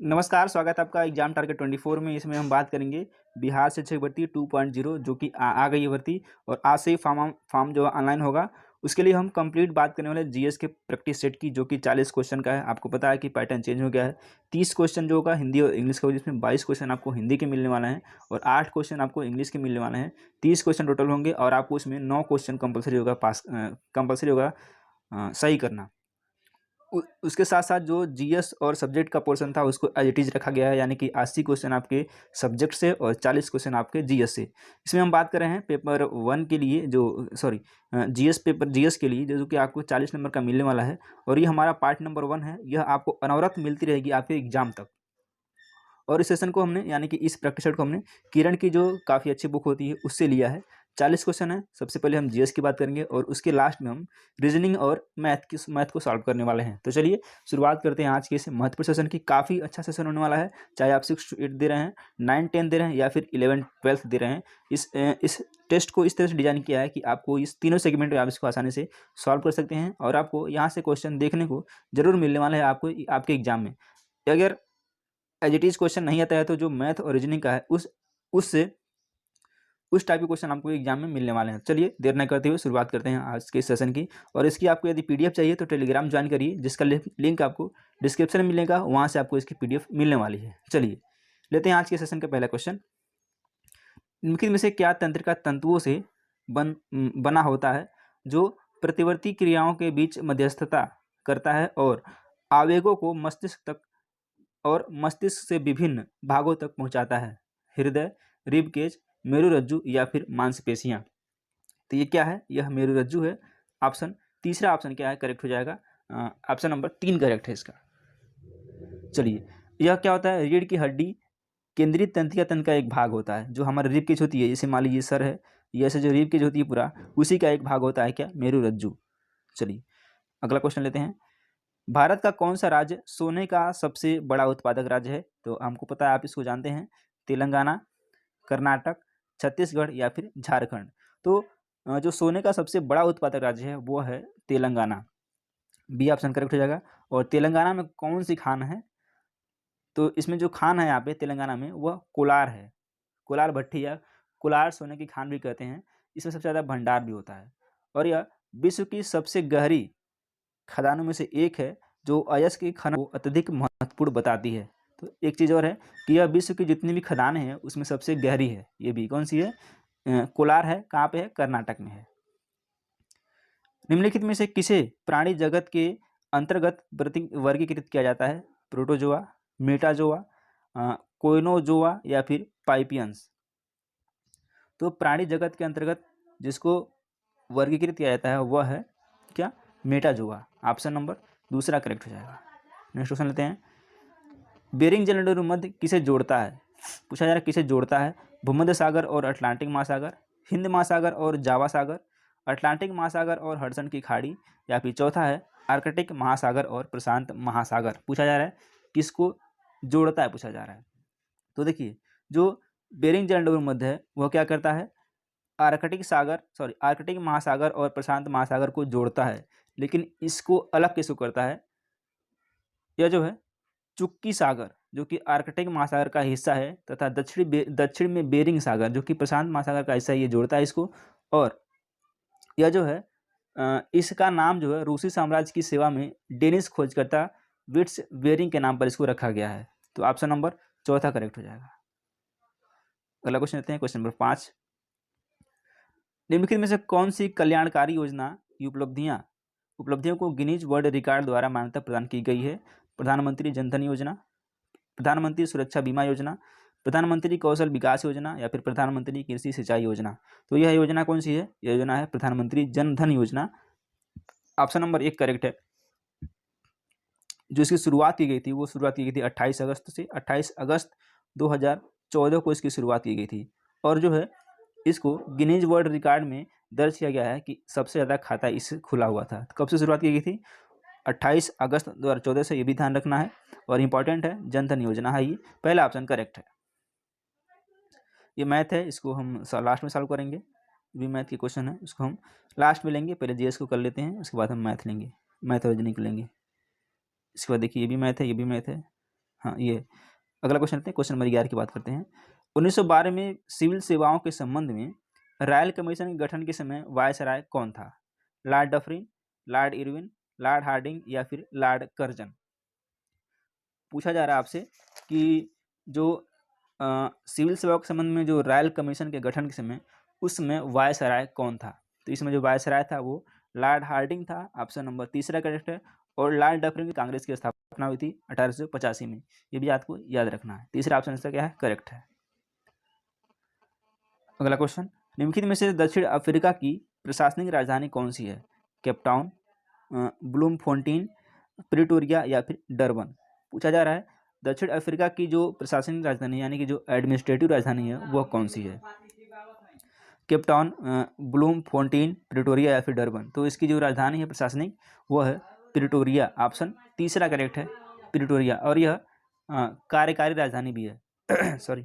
नमस्कार, स्वागत है आपका एग्जाम टारगेट 24 में। इसमें हम बात करेंगे बिहार शिक्षक भर्ती 2.0 जो कि आ गई है भर्ती और आज से ही फॉर्म जो ऑनलाइन होगा। उसके लिए हम कंप्लीट बात करने वाले जीएस के प्रैक्टिस सेट की, जो कि 40 क्वेश्चन का है। आपको पता है कि पैटर्न चेंज हो गया है। 30 क्वेश्चन जो होगा हिंदी और इंग्लिश का, जिसमें 22 क्वेश्चन आपको हिंदी के मिलने वाले हैं और 8 क्वेश्चन आपको इंग्लिश के मिलने वाले हैं। 30 क्वेश्चन टोटल होंगे और आपको उसमें 9 क्वेश्चन कंपलसरी होगा सही करना। उसके साथ साथ जो जीएस और सब्जेक्ट का पोर्शन था उसको एज इट इज रखा गया है, यानी कि 80 क्वेश्चन आपके सब्जेक्ट से और 40 क्वेश्चन आपके जीएस से। इसमें हम बात कर रहे हैं पेपर 1 के लिए, जो जीएस के लिए, जो कि आपको 40 नंबर का मिलने वाला है। और ये हमारा पार्ट नंबर 1 है। यह आपको अनवरत मिलती रहेगी आपके एग्जाम तक। और इस सेशन को हमने, यानी कि इस प्रैक्टिस सेट को हमने किरण की जो काफ़ी अच्छी बुक होती है उससे लिया है। 40 क्वेश्चन है। सबसे पहले हम जीएस की बात करेंगे और उसके लास्ट में हम रीजनिंग और मैथ को सॉल्व करने वाले हैं। तो चलिए शुरुआत करते हैं आज के इस महत्वपूर्ण सेशन की। काफ़ी अच्छा सेशन होने वाला है, चाहे आप 6 to 8 दे रहे हैं, 9 10 दे रहे हैं या फिर 11 12 दे रहे हैं। इस टेस्ट को इस तरह से डिजाइन किया है कि आपको इस तीनों सेगमेंट में आप इसको आसानी से सॉल्व कर सकते हैं और आपको यहाँ से क्वेश्चन देखने को जरूर मिलने वाला है आपको आपके एग्जाम में। अगर एज इट इज क्वेश्चन नहीं आता है तो जो मैथ और रीजनिंग का है उस टाइप के क्वेश्चन आपको एग्जाम में मिलने वाले हैं। चलिए देर न करते हुए शुरुआत करते हैं आज के सेशन की। और इसकी आपको यदि पीडीएफ चाहिए तो टेलीग्राम ज्वाइन करिए, जिसका लिंक आपको डिस्क्रिप्शन में मिलेगा, वहाँ से आपको इसकी पीडीएफ मिलने वाली है। चलिए लेते हैं आज के सेशन का पहला क्वेश्चन। निम्नलिखित में से क्या तंत्रिका तंतुओं से बना होता है जो प्रतिवर्ती क्रियाओं के बीच मध्यस्थता करता है और आवेगों को मस्तिष्क से विभिन्न भागों तक पहुंचाता है? हृदय, रिब केज, मेरुरज्जु या फिर मांसपेशियां। तो ये क्या है? यह मेरुरज्जु है। तीसरा ऑप्शन क्या है? करेक्ट हो जाएगा। ऑप्शन नंबर 3 करेक्ट है इसका। चलिए, यह क्या होता है? रीढ़ की हड्डी केंद्रीय तंत्रिका तंत्र का एक भाग होता है। जो हमारा रिब केज होती है, जैसे मान लीजिए सर है, ये ऐसे जो रिब केज होती है पूरा, उसी का एक भाग होता है क्या? मेरुरज्जु। चलिए अगला क्वेश्चन लेते हैं। भारत का कौन सा राज्य सोने का सबसे बड़ा उत्पादक राज्य है? तो हमको पता है, आप इसको जानते हैं। तेलंगाना, कर्नाटक, छत्तीसगढ़ या फिर झारखंड। तो जो सोने का सबसे बड़ा उत्पादक राज्य है वो है तेलंगाना। बी ऑप्शन करेक्ट हो जाएगा। और तेलंगाना में कौन सी खान है? तो इसमें जो खान है यहाँ पे तेलंगाना में वह कोलार है। कोलार भट्टी या कोलार सोने की खान भी कहते हैं। इसमें सबसे ज़्यादा भंडार भी होता है और यह विश्व की सबसे गहरी खदानों में से एक है, जो अयस्क की खनन को अत्यधिक महत्वपूर्ण बताती है। तो एक चीज़ और है कि यह विश्व की जितनी भी खदानें हैं उसमें सबसे गहरी है। ये भी कौन सी है? कोलार है। कहाँ पे है? कर्नाटक में है। निम्नलिखित में से किसे प्राणी जगत के अंतर्गत वर्गीकृत किया जाता है? प्रोटोजोआ, मेटाजोआ, कोइनोजोआ या फिर पाइपियंस। तो प्राणी जगत के अंतर्गत जिसको वर्गीकृत किया जाता है वह है क्या? मेटाजोआ। ऑप्शन नंबर दूसरा करेक्ट हो जाएगा। नेक्स्ट क्वेश्चन लेते हैं। बेरिंग जलसंधि मध्य किसे जोड़ता है? पूछा जा रहा है किसे जोड़ता है? भूमध्य सागर और अटलांटिक महासागर, हिंद महासागर और जावा सागर, अटलांटिक महासागर और हडसन की खाड़ी, या फिर चौथा है आर्कटिक महासागर और प्रशांत महासागर। पूछा जा रहा है किसको जोड़ता है, पूछा जा रहा है। तो देखिए, जो बेरिंग जलसंधि मध्य है वह क्या करता है? आर्कटिक महासागर और प्रशांत महासागर को जोड़ता है, लेकिन इसको अलग किसको करता है? यह जो है चुक्की सागर, जो कि आर्कटिक महासागर का हिस्सा है, तथा दक्षिण में बेरिंग सागर जो कि प्रशांत महासागर का हिस्सा है, ये जोड़ता है इसको। और यह जो है इसका नाम जो है रूसी साम्राज्य की सेवा में डेनिश खोजकर्ता विट्स बेरिंग के नाम पर इसको रखा गया है। तो ऑप्शन नंबर चौथा करेक्ट हो जाएगा। अगला क्वेश्चन लेते हैं, क्वेश्चन नंबर 5। निम्नलिखित में से कौन सी कल्याणकारी योजना की उपलब्धियों को गिनीज वर्ल्ड रिकॉर्ड द्वारा मान्यता प्रदान की गई है? प्रधानमंत्री जनधन योजना, प्रधानमंत्री सुरक्षा बीमा योजना, प्रधानमंत्री कौशल विकास योजना या फिर प्रधानमंत्री कृषि सिंचाई योजना। तो यह योजना कौन सी है? यह योजना है प्रधानमंत्री जनधन योजना। ऑप्शन नंबर 1 करेक्ट है। जो इसकी शुरुआत की गई थी वो शुरुआत की गई थी 28 अगस्त से। 28 अगस्त 2014 को इसकी शुरुआत की गई थी। और जो है इसको गिनीज वर्ल्ड रिकॉर्ड में दर्ज किया गया है कि सबसे ज़्यादा खाता इससे खुला हुआ था। कब से शुरुआत की गई थी? 28 अगस्त 2014 से। ये भी ध्यान रखना है और इंपॉर्टेंट है। जनधन योजना है ये। पहला ऑप्शन करेक्ट है। ये मैथ है, इसको हम लास्ट में सॉल्व करेंगे। भी मैथ की क्वेश्चन है, इसको हम लास्ट में लेंगे। पहले जीएस को कर लेते हैं, उसके बाद हम मैथ लेंगे, मैथ और रीजनिंग लेंगे। इसके बाद देखिए ये भी मैथ है, ये भी मैथ है। हाँ ये अगला क्वेश्चन लेते हैं, क्वेश्चन नंबर 11 की बात करते हैं। 1912 में सिविल सेवाओं के संबंध में रॉयल कमीशन के गठन के समय वायसराय कौन था? Lord Dufferin, Lord Irwin, Lord Hardinge या फिर लॉर्ड कर्जन? पूछा जा रहा है आपसे कि जो सिविल सेवाओं के संबंध में जो रॉयल कमीशन के गठन के समय उस समय वायसराय कौन था? तो इसमें जो वायसराय था वो लॉर्ड हार्डिंग था, ऑप्शन नंबर तीसरा करेक्ट है। और लॉर्ड डफरिन की कांग्रेस की स्थापना हुई थी 1885 में, ये भी आपको याद रखना है। तीसरा ऑप्शन इसका क्या है? करेक्ट है। अगला क्वेश्चन, निम्नलिखित में से दक्षिण अफ्रीका की प्रशासनिक राजधानी कौन सी है? केपटाउन, ब्लूमफोंटेन, प्रिटोरिया या फिर डरबन? पूछा जा रहा है दक्षिण अफ्रीका की जो प्रशासनिक राजधानी यानी कि जो एडमिनिस्ट्रेटिव राजधानी है वह कौन सी है? केपटाउन, ब्लूमफोंटेन, प्रिटोरिया या फिर डरबन? तो इसकी जो राजधानी है प्रशासनिक वो है प्रिटोरिया, ऑप्शन तीसरा करेक्ट है, प्रिटोरिया। और यह कार्यकारी राजधानी भी है सॉरी,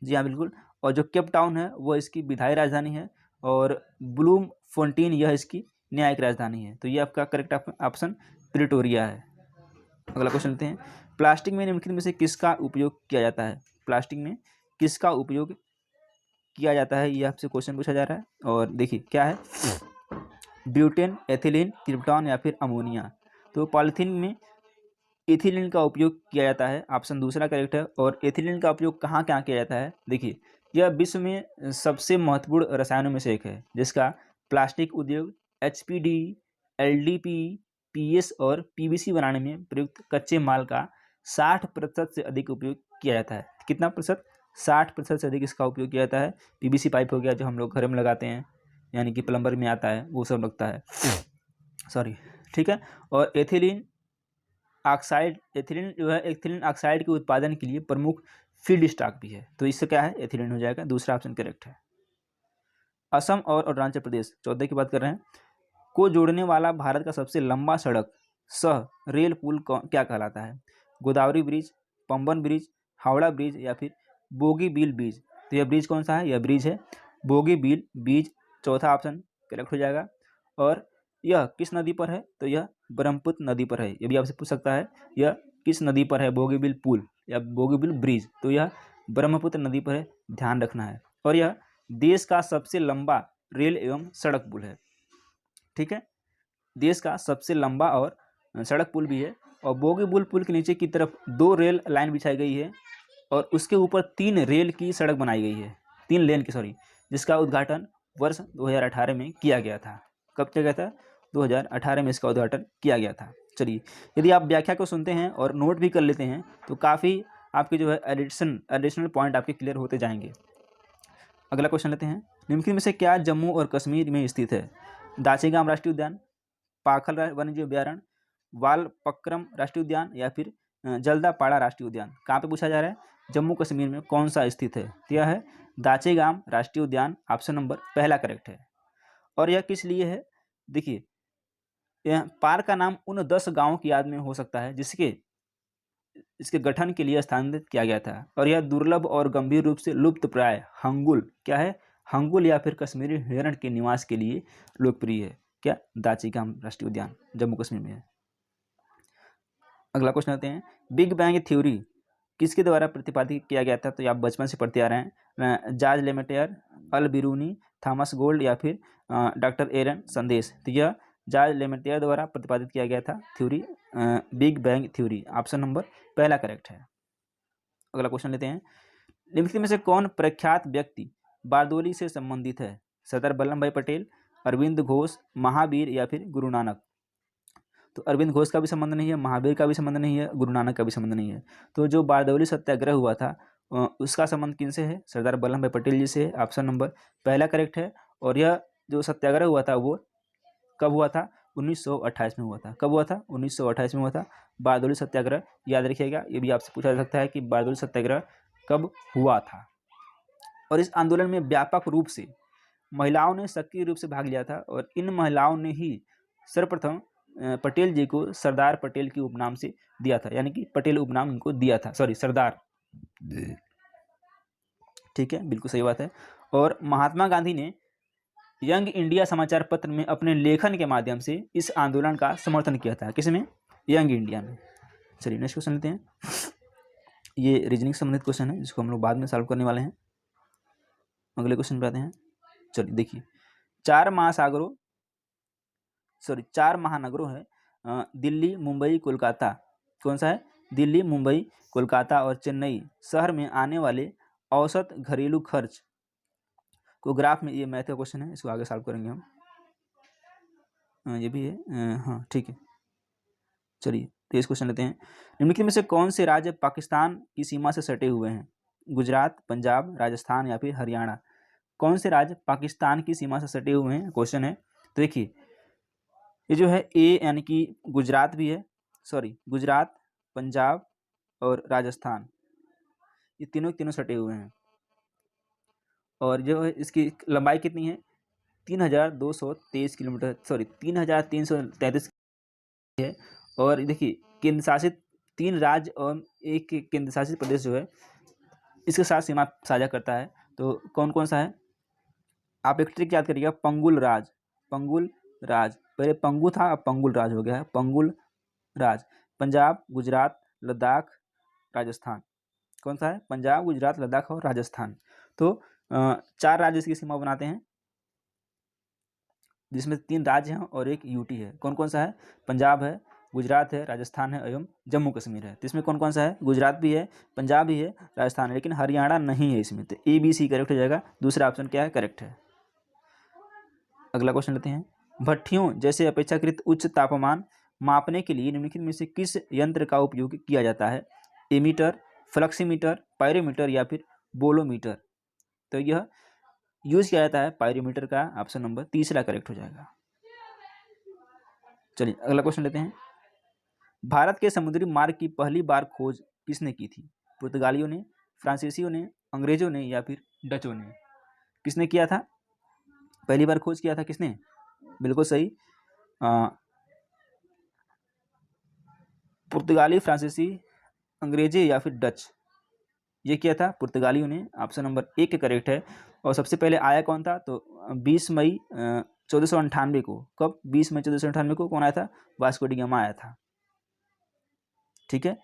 जी हाँ बिल्कुल। और जो केप टाउन है वो इसकी विधायी राजधानी है और ब्लूम फोंटेन यह इसकी न्यायिक राजधानी है। तो ये आपका करेक्ट ऑप्शन प्रिटोरिया है। अगला क्वेश्चन लेते हैं, प्लास्टिक में निम्नलिखित में से किसका उपयोग किया जाता है? प्लास्टिक में किसका उपयोग किया जाता है ये आपसे क्वेश्चन पूछा जा रहा है। और देखिए क्या है, ब्यूटेन, एथिलीन, क्रिप्टॉन या फिर अमोनिया? तो पॉलीथीन में एथिलीन का उपयोग किया जाता है, ऑप्शन दूसरा करेक्ट है। और एथिलीन का उपयोग कहाँ कहाँ किया जाता है? देखिए यह विश्व में सबसे महत्वपूर्ण रसायनों में से एक है जिसका प्लास्टिक उद्योग एचपीडी, एलडीपी, पीएस और पीवीसी बनाने में प्रयुक्त कच्चे माल का 60% से अधिक उपयोग किया जाता है। कितना प्रतिशत? 60% से अधिक इसका उपयोग किया जाता है। पीवीसी पाइप हो गया जो हम लोग घर में लगाते हैं, यानी कि प्लम्बर में आता है वो सब लगता है सॉरी, ठीक है। और एथिलीन ऑक्साइड, एथिलीन जो है एथिलीन ऑक्साइड के उत्पादन के लिए प्रमुख फील्ड स्टॉक भी है। तो इससे क्या है? एथिलीन हो जाएगा, दूसरा ऑप्शन करेक्ट है। असम और अरुणाचल प्रदेश 14 की बात कर रहे हैं, को जोड़ने वाला भारत का सबसे लंबा सड़क सह रेल पुल क्या कहलाता है? Godavari bridge, Pamban bridge, Howrah bridge या फिर बोगीबील ब्रिज? तो यह ब्रिज कौन सा है? यह ब्रिज है बोगीबील ब्रिज, चौथा ऑप्शन करेक्ट हो जाएगा। और यह किस नदी पर है? तो यह ब्रह्मपुत्र नदी पर है। ये भी आपसे पूछ सकता है यह किस नदी पर है बोगीबील पुल या बोगीबील ब्रिज? तो यह ब्रह्मपुत्र नदी पर है, ध्यान रखना है। और यह देश का सबसे लंबा रेल एवं सड़क पुल है, ठीक है, देश का सबसे लंबा और सड़क पुल भी है। और बोगीबील पुल के नीचे की तरफ 2 रेल लाइन बिछाई गई है और उसके ऊपर 3 रेल की सड़क बनाई गई है, 3 लेन की सॉरी, जिसका उद्घाटन वर्ष 2018 में किया गया था। कब किया गया था? 2018 में इसका उद्घाटन किया गया था। चलिए, यदि आप व्याख्या को सुनते हैं और नोट भी कर लेते हैं तो काफ़ी आपके जो है एडिशनल पॉइंट आपके क्लियर होते जाएंगे। अगला क्वेश्चन लेते हैं, निम्नलिखित में से क्या जम्मू और कश्मीर में स्थित है? दाचीगाम राष्ट्रीय उद्यान, पाखल वन्यजीव अभ्यारण्य, वालपक्रम राष्ट्रीय उद्यान या फिर जल्दापाड़ा राष्ट्रीय उद्यान? कहाँ पे पूछा जा रहा है? जम्मू कश्मीर में कौन सा स्थित है? तो यह है दाचीगाम राष्ट्रीय उद्यान, ऑप्शन नंबर पहला करेक्ट है। और यह किस लिए है? देखिए यह पार्क का नाम उन 10 गांवों की याद में हो सकता है जिसके इसके गठन के लिए स्थानांतरित किया गया था। और यह दुर्लभ और गंभीर रूप से लुप्त प्राय हंगुल, क्या है? हंगुल या फिर कश्मीरी हिरण के निवास के लिए लोकप्रिय है। क्या? दाचीगाम राष्ट्रीय उद्यान जम्मू कश्मीर में है। अगला क्वेश्चन आते हैं, बिग बैंग थ्योरी किसके द्वारा प्रतिपादित किया गया था? तो ये आप बचपन से पढ़ते आ रहे हैं, जॉर्ज लेमेटेयर, अल बिरूनी, थॉमस गोल्ड या फिर डॉक्टर एरन संदेश? तो यह जॉर्ज लेमेटेयर द्वारा प्रतिपादित किया गया था theory, big bang theory, option number पहला करेक्ट है। अगला क्वेश्चन लेते हैं, निम्नलिखित में से कौन प्रख्यात व्यक्ति बारदोली से संबंधित है? सरदार वल्लभ भाई पटेल, अरविंद घोष, महावीर या फिर गुरु नानक? तो अरविंद घोष का भी संबंध नहीं है, महावीर का भी संबंध नहीं है, गुरु नानक का भी संबंध नहीं है। तो जो बारदौली सत्याग्रह हुआ था उसका संबंध किन से है? सरदार वल्लभ भाई पटेल जी से है, ऑप्शन नंबर पहला करेक्ट है। और यह जो सत्याग्रह हुआ था वो कब हुआ था? 1928 में हुआ था। कब हुआ था? 1928 में हुआ था बारदौली सत्याग्रह, याद रखिएगा। ये भी आपसे पूछा जा सकता है कि बारदौली सत्याग्रह कब हुआ था। और इस आंदोलन में व्यापक रूप से महिलाओं ने सक्रिय रूप से भाग लिया था और इन महिलाओं ने ही सर्वप्रथम पटेल जी को सरदार पटेल की उपनाम से दिया था, यानी कि पटेल उपनाम इनको दिया था, सॉरी सरदार, ठीक है, बिल्कुल सही बात है। और महात्मा गांधी ने यंग इंडिया समाचार पत्र में अपने लेखन के माध्यम से इस आंदोलन का समर्थन किया था। किसमें? यंग इंडिया में। चलिए नेक्स्ट क्वेश्चन लेते हैं, ये रीजनिंग संबंधित क्वेश्चन है जिसको हम लोग बाद में सॉल्व करने वाले हैं। अगले क्वेश्चन पे आते हैं। चलिए देखिए, चार महानगरों है दिल्ली, मुंबई, कोलकाता। कौन सा है? दिल्ली, मुंबई, कोलकाता और चेन्नई शहर में आने वाले औसत घरेलू खर्च को ग्राफ में, ये मैथ का क्वेश्चन है, इसको आगे सॉल्व करेंगे हम। ये भी है, हाँ ठीक है। चलिए 23 क्वेश्चन लेते हैं। निम्नलिखित में से कौन से राज्य पाकिस्तान की सीमा से सटे हुए हैं? गुजरात, पंजाब, राजस्थान या फिर हरियाणा। कौन से राज्य पाकिस्तान की सीमा से सटे हुए हैं, क्वेश्चन है। तो देखिए, ये जो है ए यानी कि गुजरात भी है, गुजरात, पंजाब और राजस्थान, ये तीनों सटे हुए हैं। और जो है इसकी लंबाई कितनी है? 3223 किलोमीटर, 3333 है। और देखिए, केंद्र शासित 3 राज्य और एक केंद्र शासित प्रदेश जो है इसके साथ सीमा साझा करता है। तो कौन कौन सा है? आप एक ट्रिक याद करिएगा, पंगुल राज, पहले पंगु था, अब पंगुल राज हो गया है, पंगुल राज। पंजाब, गुजरात, लद्दाख, राजस्थान। कौन सा है? पंजाब, गुजरात, लद्दाख और राजस्थान। तो 4 राज्य इसकी सीमा बनाते हैं, जिसमें 3 राज्य हैं और एक यूटी है। कौन कौन सा है? पंजाब है, गुजरात है, राजस्थान है एवं जम्मू कश्मीर है। तो इसमें कौन कौन सा है? गुजरात भी है, पंजाब भी है, राजस्थान है, लेकिन हरियाणा नहीं है इसमें। तो ABC करेक्ट हो जाएगा, दूसरा ऑप्शन क्या है? करेक्ट है। अगला क्वेश्चन लेते हैं। भट्ठियों जैसे अपेक्षाकृत उच्च तापमान मापने के लिए निम्नलिखित में से किस यंत्र का उपयोग किया जाता है? एमीटर, फ्लक्सीमीटर, पायरोमीटर या फिर बोलोमीटर। तो यह यूज किया जाता है पायरोमीटर का, ऑप्शन नंबर तीसरा करेक्ट हो जाएगा। चलिए अगला क्वेश्चन लेते हैं। भारत के समुद्री मार्ग की पहली बार खोज किसने की थी? पुर्तगालियों ने, फ्रांसीसियों ने, अंग्रेजों ने या फिर डचों ने। किसने किया था? पहली बार खोज किया था किसने? बिल्कुल सही, पुर्तगाली, फ्रांसीसी, अंग्रेजी या फिर डच। ये किया था पुर्तगालियों ने, ऑप्शन नंबर 1 करेक्ट है। और सबसे पहले आया कौन था? तो 20 मई 1498 को। कब? 20 मई 1498 को कौन आया था? वास्को डी गामा आया था। ठीक है,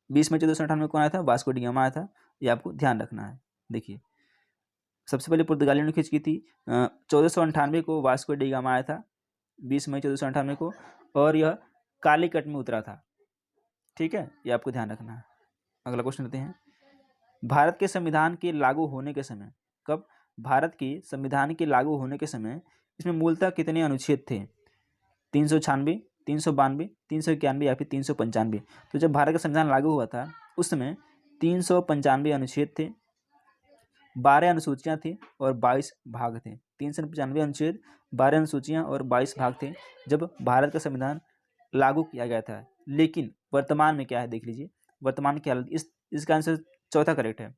20 मई 1498 को कौन आया था? वास्को डी गामा आया था, ये आपको ध्यान रखना है। देखिए, सबसे पहले पुर्तगालियों ने खोज की थी 1498 को, वास्को डी गामा आया था 20 मई 1498 को, और यह कालीकट में उतरा था। ठीक है, ये आपको ध्यान रखना है। अगला क्वेश्चन लेते हैं। भारत के संविधान के लागू होने के समय, कब? भारत के संविधान के लागू होने के समय इसमें मूलतः कितने अनुच्छेद थे? 396, 392, 391 या फिर 395। तो जब भारत का संविधान लागू हुआ था उस समय 395 अनुच्छेद थे, 12 अनुसूचियां थी और 22 भाग थे। 395 अनुच्छेद, 12 अनुसूचियां और 22 भाग थे जब भारत का संविधान लागू किया गया था। लेकिन वर्तमान में क्या है देख लीजिए, वर्तमान की हालत, इसका आंसर चौथा करेक्ट है।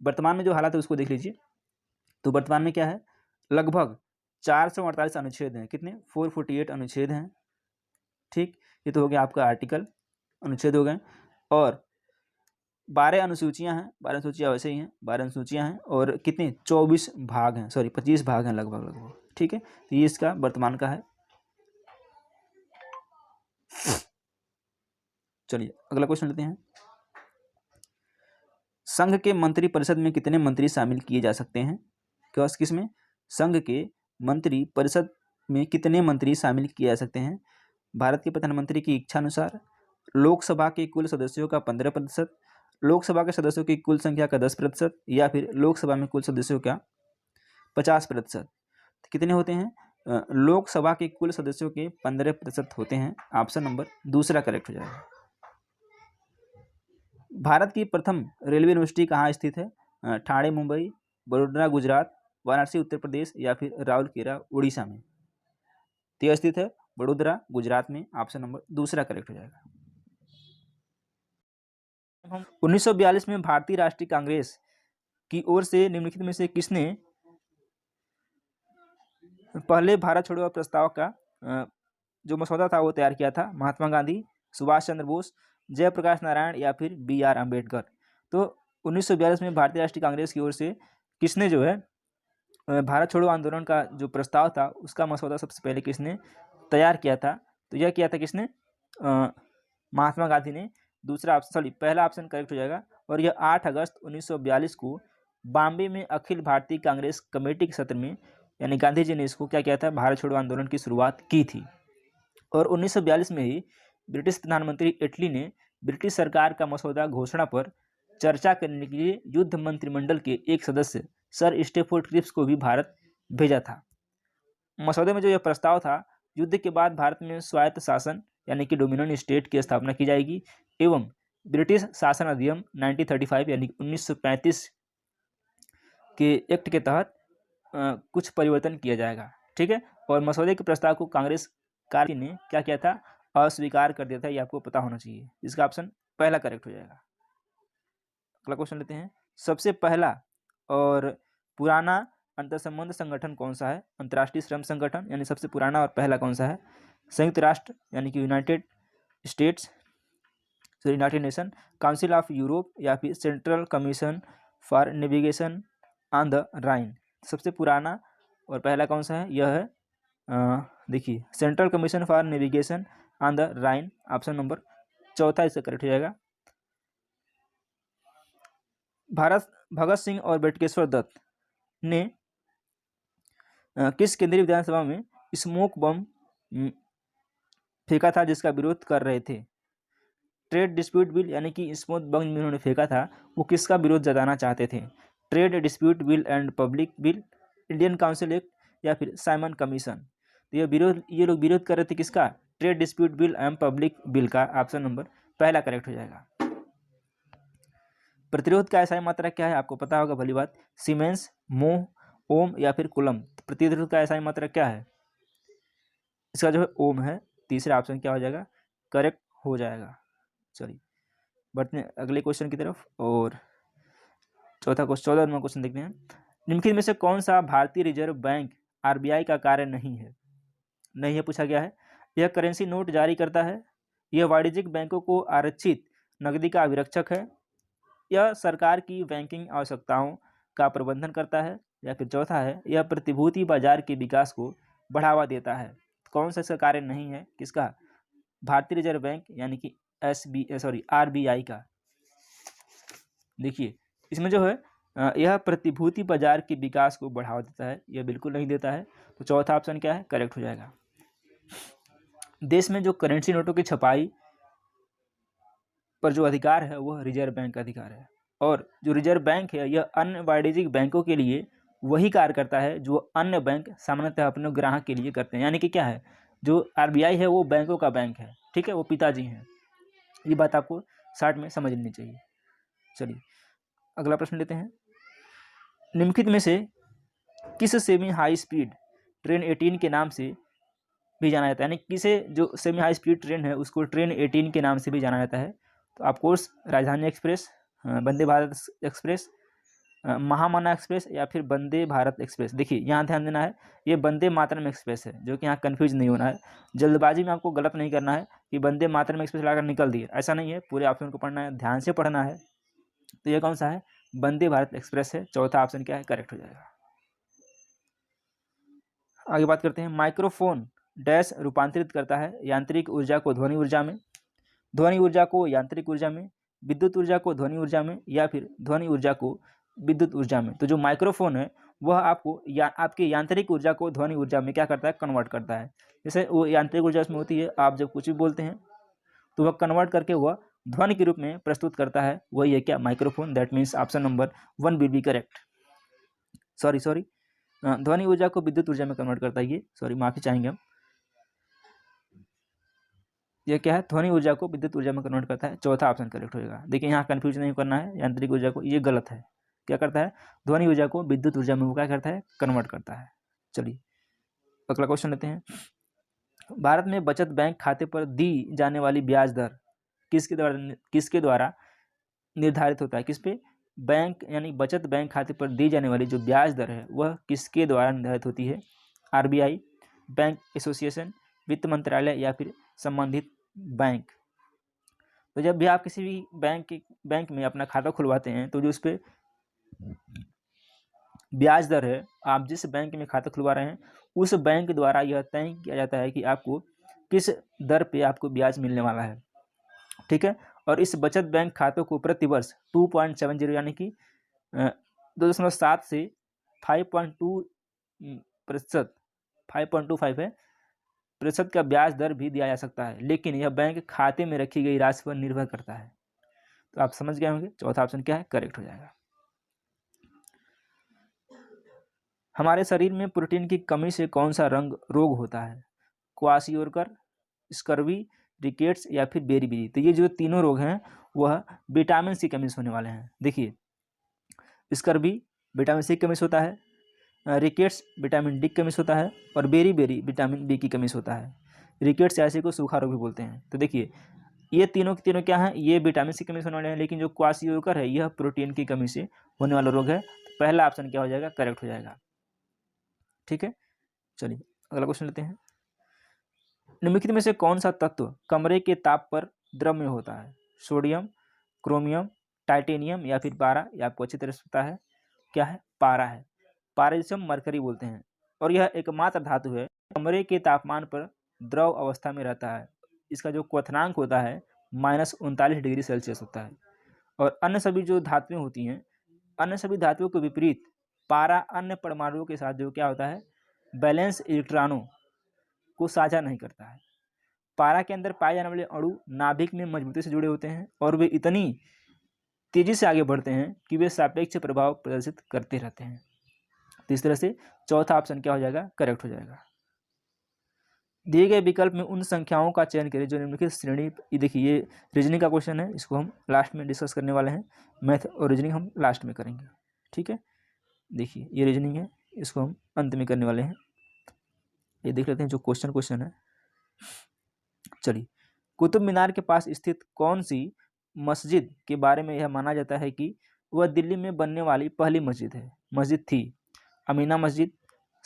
वर्तमान में जो हालत है उसको देख लीजिए। तो वर्तमान में क्या है? लगभग 448 अनुच्छेद हैं। कितने? 448 अनुच्छेद हैं। ठीक, ये तो हो गया आपका आर्टिकल, अनुच्छेद हो गए। और 12 अनुसूचियां हैं, 12 अनुसूचियां वैसे ही हैं, 12 अनुसूचियां हैं और कितने? 24 भाग हैं, 25 भाग हैं लगभग। ठीक है, तो ये इसका वर्तमान का है। चलिए अगला क्वेश्चन लेते हैं। संघ के मंत्री परिषद में कितने मंत्री शामिल किए जा सकते हैं? किसमें? संघ के मंत्री परिषद में कितने मंत्री शामिल किए जा सकते हैं? भारत के प्रधानमंत्री की इच्छा अनुसार, लोकसभा के कुल सदस्यों का 15%, लोकसभा के सदस्यों की कुल संख्या का 10%, या फिर लोकसभा में कुल सदस्यों का 50%। कितने होते हैं? लोकसभा के कुल सदस्यों के 15% होते हैं, ऑप्शन नंबर दूसरा करेक्ट हो जाएगा। भारत की प्रथम रेलवे यूनिवर्सिटी कहाँ स्थित है? ठाणे मुंबई, बड़ोदरा गुजरात, वाराणसी उत्तर प्रदेश या फिर राउरकेला उड़ीसा में। तो स्थित है बड़ोदरा गुजरात में, ऑप्शन नंबर दूसरा करेक्ट हो जाएगा। 1942 में भारतीय राष्ट्रीय कांग्रेस की ओर से निम्नलिखित में से किसने पहले भारत छोड़ो प्रस्ताव का जो मसौदा था वो तैयार किया था? महात्मा गांधी, सुभाष चंद्र बोस, जयप्रकाश नारायण या फिर BR अम्बेडकर। तो 1942 में भारतीय राष्ट्रीय कांग्रेस की ओर से किसने जो है भारत छोड़ो आंदोलन का जो प्रस्ताव था उसका मसौदा सबसे पहले किसने तैयार किया था? तो यह किया था किसने? महात्मा गांधी ने दूसरा ऑप्शन, सॉरी पहला ऑप्शन करेक्ट हो जाएगा। और यह 8 अगस्त 1942 को बॉम्बे में अखिल भारतीय कांग्रेस कमेटी के सत्र में, यानी गांधी जी ने इसको क्या किया था, भारत छोड़ो आंदोलन की शुरुआत की थी। और 1942 में ही ब्रिटिश प्रधानमंत्री एटली ने ब्रिटिश सरकार का मसौदा घोषणा पर चर्चा करने के लिए युद्ध मंत्रिमंडल के एक सदस्य सर स्टेफोर्ड क्रिप्स को भी भारत भेजा था। मसौदे में जो यह प्रस्ताव था, युद्ध के बाद भारत में स्वायत्त शासन यानी कि डोमिनियन स्टेट की स्थापना की जाएगी एवं ब्रिटिश शासन अधिनियम 1935 यानी 1935 के एक्ट के तहत कुछ परिवर्तन किया जाएगा। ठीक है, और मसौदे के प्रस्ताव को कांग्रेस कार्य ने क्या किया था, अस्वीकार कर दिया था। ये आपको पता होना चाहिए। इसका ऑप्शन पहला करेक्ट हो जाएगा। अगला क्वेश्चन लेते हैं। सबसे पहला और पुराना अंतर्संबंध संगठन कौन सा है? अंतर्राष्ट्रीय श्रम संगठन यानी सबसे पुराना और पहला कौन सा है? संयुक्त राष्ट्र यानी कि United States, United Nation, Council of Europe या फिर Central commission for navigation on the Rhine. सबसे पुराना और पहला कौन सा है? यह है देखिए central commission for navigation on the Rhine, option number चौथा इसका करेक्ट हो जाएगा। भारत भगत सिंह और बटुकेश्वर दत्त ने किस केंद्रीय विधानसभा में स्मोक बम फेंका था जिसका विरोध कर रहे थे? ट्रेड डिस्प्यूट बिल यानी कि स्मोक बम उन्होंने फेंका था, वो किसका विरोध जताना चाहते थे? Trade dispute bill and public bill, Indian council act या फिर साइमन कमीशन। तो ये लोग विरोध कर रहे थे किसका? Trade dispute bill and public bill का। ऑप्शन नंबर पहला करेक्ट हो जाएगा। प्रतिरोध का एसआई मात्रा क्या है? आपको पता होगा भली बात, सीमेंस, मोह, ओम या फिर कुलम। प्रतिरोध का एसआई मात्रा क्या है? इसका जो है ओम है। तीसरा ऑप्शन क्या हो जाएगा? करेक्ट हो जाएगा। चलिए बढ़ते हैं अगले क्वेश्चन की तरफ। और चौथा क्वेश्चन, 14वां क्वेश्चन देखते हैं। निम्नलिखित में से कौन सा भारतीय रिजर्व बैंक आरबीआई का कार्य नहीं है? नहीं है पूछा गया है। यह करेंसी नोट जारी करता है, यह वाणिज्यिक बैंकों को आरक्षित नकदी का अभिरक्षक है, यह सरकार की बैंकिंग आवश्यकताओं का प्रबंधन करता है, या फिर चौथा है यह प्रतिभूति बाजार के विकास को बढ़ावा देता है। कौन सा इसका कार्य नहीं है? किसका? भारतीय रिजर्व बैंक यानी कि आरबीआई का। देखिए इसमें जो है यह प्रतिभूति बाजार के विकास को बढ़ावा देता है, यह बिल्कुल नहीं देता है। तो चौथा ऑप्शन क्या है? करेक्ट हो जाएगा। देश में जो करेंसी नोटों की छपाई पर जो अधिकार है वह रिजर्व बैंक का अधिकार है, और जो रिजर्व बैंक है यह अन्य वाणिज्यिक बैंकों के लिए वही कार्य करता है जो अन्य बैंक सामान्यतः अपने ग्राहक के लिए करते हैं। यानी कि क्या है, जो आरबीआई है वो बैंकों का बैंक है, ठीक है, वो पिताजी हैं। ये बात आपको शॉर्ट में समझ लेनी चाहिए। चलिए अगला प्रश्न लेते हैं। निम्नलिखित में से किस सेमी हाई स्पीड ट्रेन 18 के नाम से भी जाना जाता है? यानी किसे जो सेमी हाई स्पीड ट्रेन है उसको ट्रेन 18 के नाम से भी जाना जाता है? तो ऑफकोर्स राजधानी एक्सप्रेस, वंदे भारत एक्सप्रेस, महामना एक्सप्रेस या फिर वंदे भारत एक्सप्रेस। देखिए यहाँ ध्यान देना है, ये वंदे मातरम एक्सप्रेस है, जो कि यहाँ कन्फ्यूज नहीं होना है। जल्दबाजी में आपको गलत नहीं करना है कि वंदे मातरम एक्सप्रेस लाकर निकल दिए, ऐसा नहीं है। पूरे ऑप्शन को पढ़ना है, ध्यान से पढ़ना है। तो ये कौन सा है? वंदे भारत एक्सप्रेस है। चौथा ऑप्शन क्या है? करेक्ट हो जाएगा। आगे बात करते हैं। माइक्रोफोन डैश रूपांतरित करता है यांत्रिक ऊर्जा को ध्वनि ऊर्जा में, ध्वनि ऊर्जा को यांत्रिक ऊर्जा में, विद्युत ऊर्जा को ध्वनि ऊर्जा में, या फिर ध्वनि ऊर्जा को विद्युत ऊर्जा में। तो जो माइक्रोफोन है वह आपको आपकी यांत्रिक ऊर्जा को ध्वनि ऊर्जा में क्या करता है? कन्वर्ट करता है। जैसे वो यांत्रिक ऊर्जा उसमें होती है, आप जब कुछ भी बोलते हैं तो वह कन्वर्ट करके वह ध्वनि के रूप में प्रस्तुत करता है, वही है क्या? Microphone. That means option number 1 will be correct. Sorry ध्वनि ऊर्जा को विद्युत ऊर्जा में कन्वर्ट करता है ये, सॉरी माफी चाहेंगे हम। ये क्या है? ध्वनि ऊर्जा को विद्युत ऊर्जा में कन्वर्ट करता है। चौथा ऑप्शन करेक्ट होगा। देखिए यहाँ कंफ्यूज नहीं करना है, यांत्रिक ऊर्जा को, ये गलत है। क्या करता है? ध्वनि ऊर्जा को विद्युत ऊर्जा में वो क्या करता है? कन्वर्ट करता है। चलिए अगला क्वेश्चन लेते हैं। भारत में बचत बैंक खाते पर दी जाने वाली ब्याज दर किसके द्वारा निर्धारित होता है? किस पे? बैंक यानी बचत बैंक खाते पर दी जाने वाली जो ब्याज दर है वह किसके द्वारा निर्धारित होती है? आरबीआई, बैंक एसोसिएशन, वित्त मंत्रालय या फिर संबंधित बैंक। तो जब भी आप किसी भी बैंक में अपना खाता खुलवाते हैं तो जो उस पर ब्याज दर है, आप जिस बैंक में खाता खुलवा रहे हैं उस बैंक द्वारा यह तय किया जाता है कि आपको किस दर पे आपको ब्याज मिलने वाला है। ठीक है। और इस बचत बैंक खातों को प्रतिवर्ष 2.70 यानी कि 2.7 से 5.2% 5.25 है प्रतिशत का ब्याज दर भी दिया जा सकता है, लेकिन यह बैंक खाते में रखी गई राशि पर निर्भर करता है। तो आप समझ गए होंगे, चौथा ऑप्शन क्या है, करेक्ट हो जाएगा। हमारे शरीर में प्रोटीन की कमी से कौन सा रोग होता है? क्वाशियोरकर, स्कर्वी, रिकेट्स या फिर बेरीबेरी। तो ये जो तीनों रोग हैं वह विटामिन सी कमी से होने वाले हैं। देखिए, स्कर्वी विटामिन सी की कमी से होता है, रिकेट्स विटामिन डी की कमी से होता है, और बेरीबेरी विटामिन बी की कमी से होता है। रिकेट्स ऐसे को सूखा रोग भी बोलते हैं। तो देखिए, ये तीनों के तीनों क्या हैं, ये विटामिन सी की कमी से होने वाले हैं, लेकिन जो क्वाशियोरकर है यह प्रोटीन की कमी से होने वाला रोग है। तो पहला ऑप्शन क्या हो जाएगा, करेक्ट हो जाएगा। ठीक है, चलिए अगला क्वेश्चन लेते हैं। निम्नलिखित में से कौन सा तत्व कमरे के ताप पर द्रव्य होता है? सोडियम, क्रोमियम, टाइटेनियम या फिर पारा? ये आपको अच्छी तरह से पता है, क्या है, पारा है। पारा जिसे हम मरकरी बोलते हैं, और यह एकमात्र धातु है कमरे के तापमान पर द्रव अवस्था में रहता है। इसका जो क्वथनांक होता है -39 डिग्री सेल्सियस होता है। और अन्य सभी जो धातुएं होती हैं, अन्य सभी धातुओं के विपरीत पारा अन्य परमाणुओं के साथ जो क्या होता है, बैलेंस इलेक्ट्रॉनों को साझा नहीं करता है। पारा के अंदर पाए जाने वाले अणु नाभिक में मजबूती से जुड़े होते हैं और वे इतनी तेजी से आगे बढ़ते हैं कि वे सापेक्ष प्रभाव प्रदर्शित करते रहते हैं। तो इस तरह से चौथा ऑप्शन क्या हो जाएगा, करेक्ट हो जाएगा। दिए गए विकल्प में उन संख्याओं का चयन करें जो निम्नलिखित श्रेणी, ये देखिए ये रीजनिंग का क्वेश्चन है, इसको हम लास्ट में डिस्कस करने वाले हैं। मैथ और रीजनिंग हम लास्ट में करेंगे। ठीक है, देखिए ये रीजनिंग है, इसको हम अंत में करने वाले हैं। ये देख लेते हैं जो क्वेश्चन है। चलिए, कुतुब मीनार के पास स्थित कौन सी मस्जिद के बारे में यह माना जाता है कि वह दिल्ली में बनने वाली पहली मस्जिद है? मस्जिद थी अमीना मस्जिद,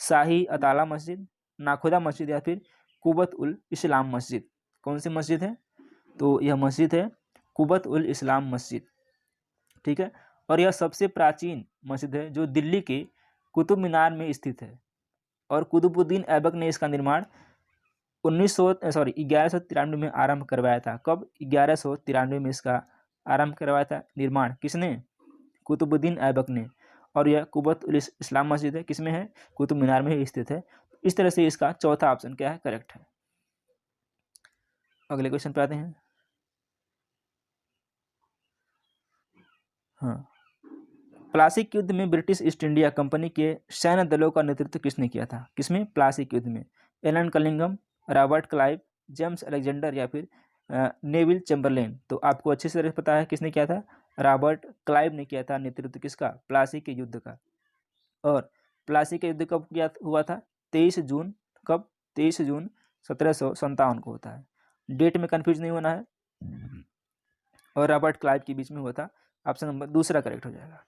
शाही अताला मस्जिद, नाखुदा मस्जिद या फिर कुबत उल इस्लाम मस्जिद। कौन सी मस्जिद है? तो यह मस्जिद है कुबत उल इस्लाम मस्जिद। ठीक है, और यह सबसे प्राचीन मस्जिद है जो दिल्ली के कुतुब मीनार में स्थित है। और कुतुबुद्दीन ऐबक ने इसका निर्माण 1193 में आरंभ करवाया था। कब? 1193 में इसका आरंभ करवाया था। निर्माण किसने? कुतुबुद्दीन ऐबक ने। और यह कुबत उल इस्लाम मस्जिद है, किसमें है? कुतुब मीनार में ही स्थित है। इस तरह से इसका चौथा ऑप्शन क्या है, करेक्ट है। अगले क्वेश्चन पे आते हैं। हाँ, प्लासी युद्ध में ब्रिटिश ईस्ट इंडिया कंपनी के सैन्य दलों का नेतृत्व किसने किया था? किसमें? प्लासी युद्ध में। एलन कलिंगम, रॉबर्ट क्लाइव, जेम्स अलेक्जेंडर या फिर नेविल चैम्बरलेन। तो आपको अच्छे से पता है किसने किया था, रॉबर्ट क्लाइव ने किया था नेतृत्व किसका, प्लासी के युद्ध का। और प्लासी का युद्ध कब किया हुआ था? 23 जून। कब? 23 जून 1757 को होता है। डेट में कंफ्यूज नहीं होना है। और रॉबर्ट क्लाइव के बीच में हुआ था। ऑप्शन नंबर दूसरा करेक्ट हो जाएगा।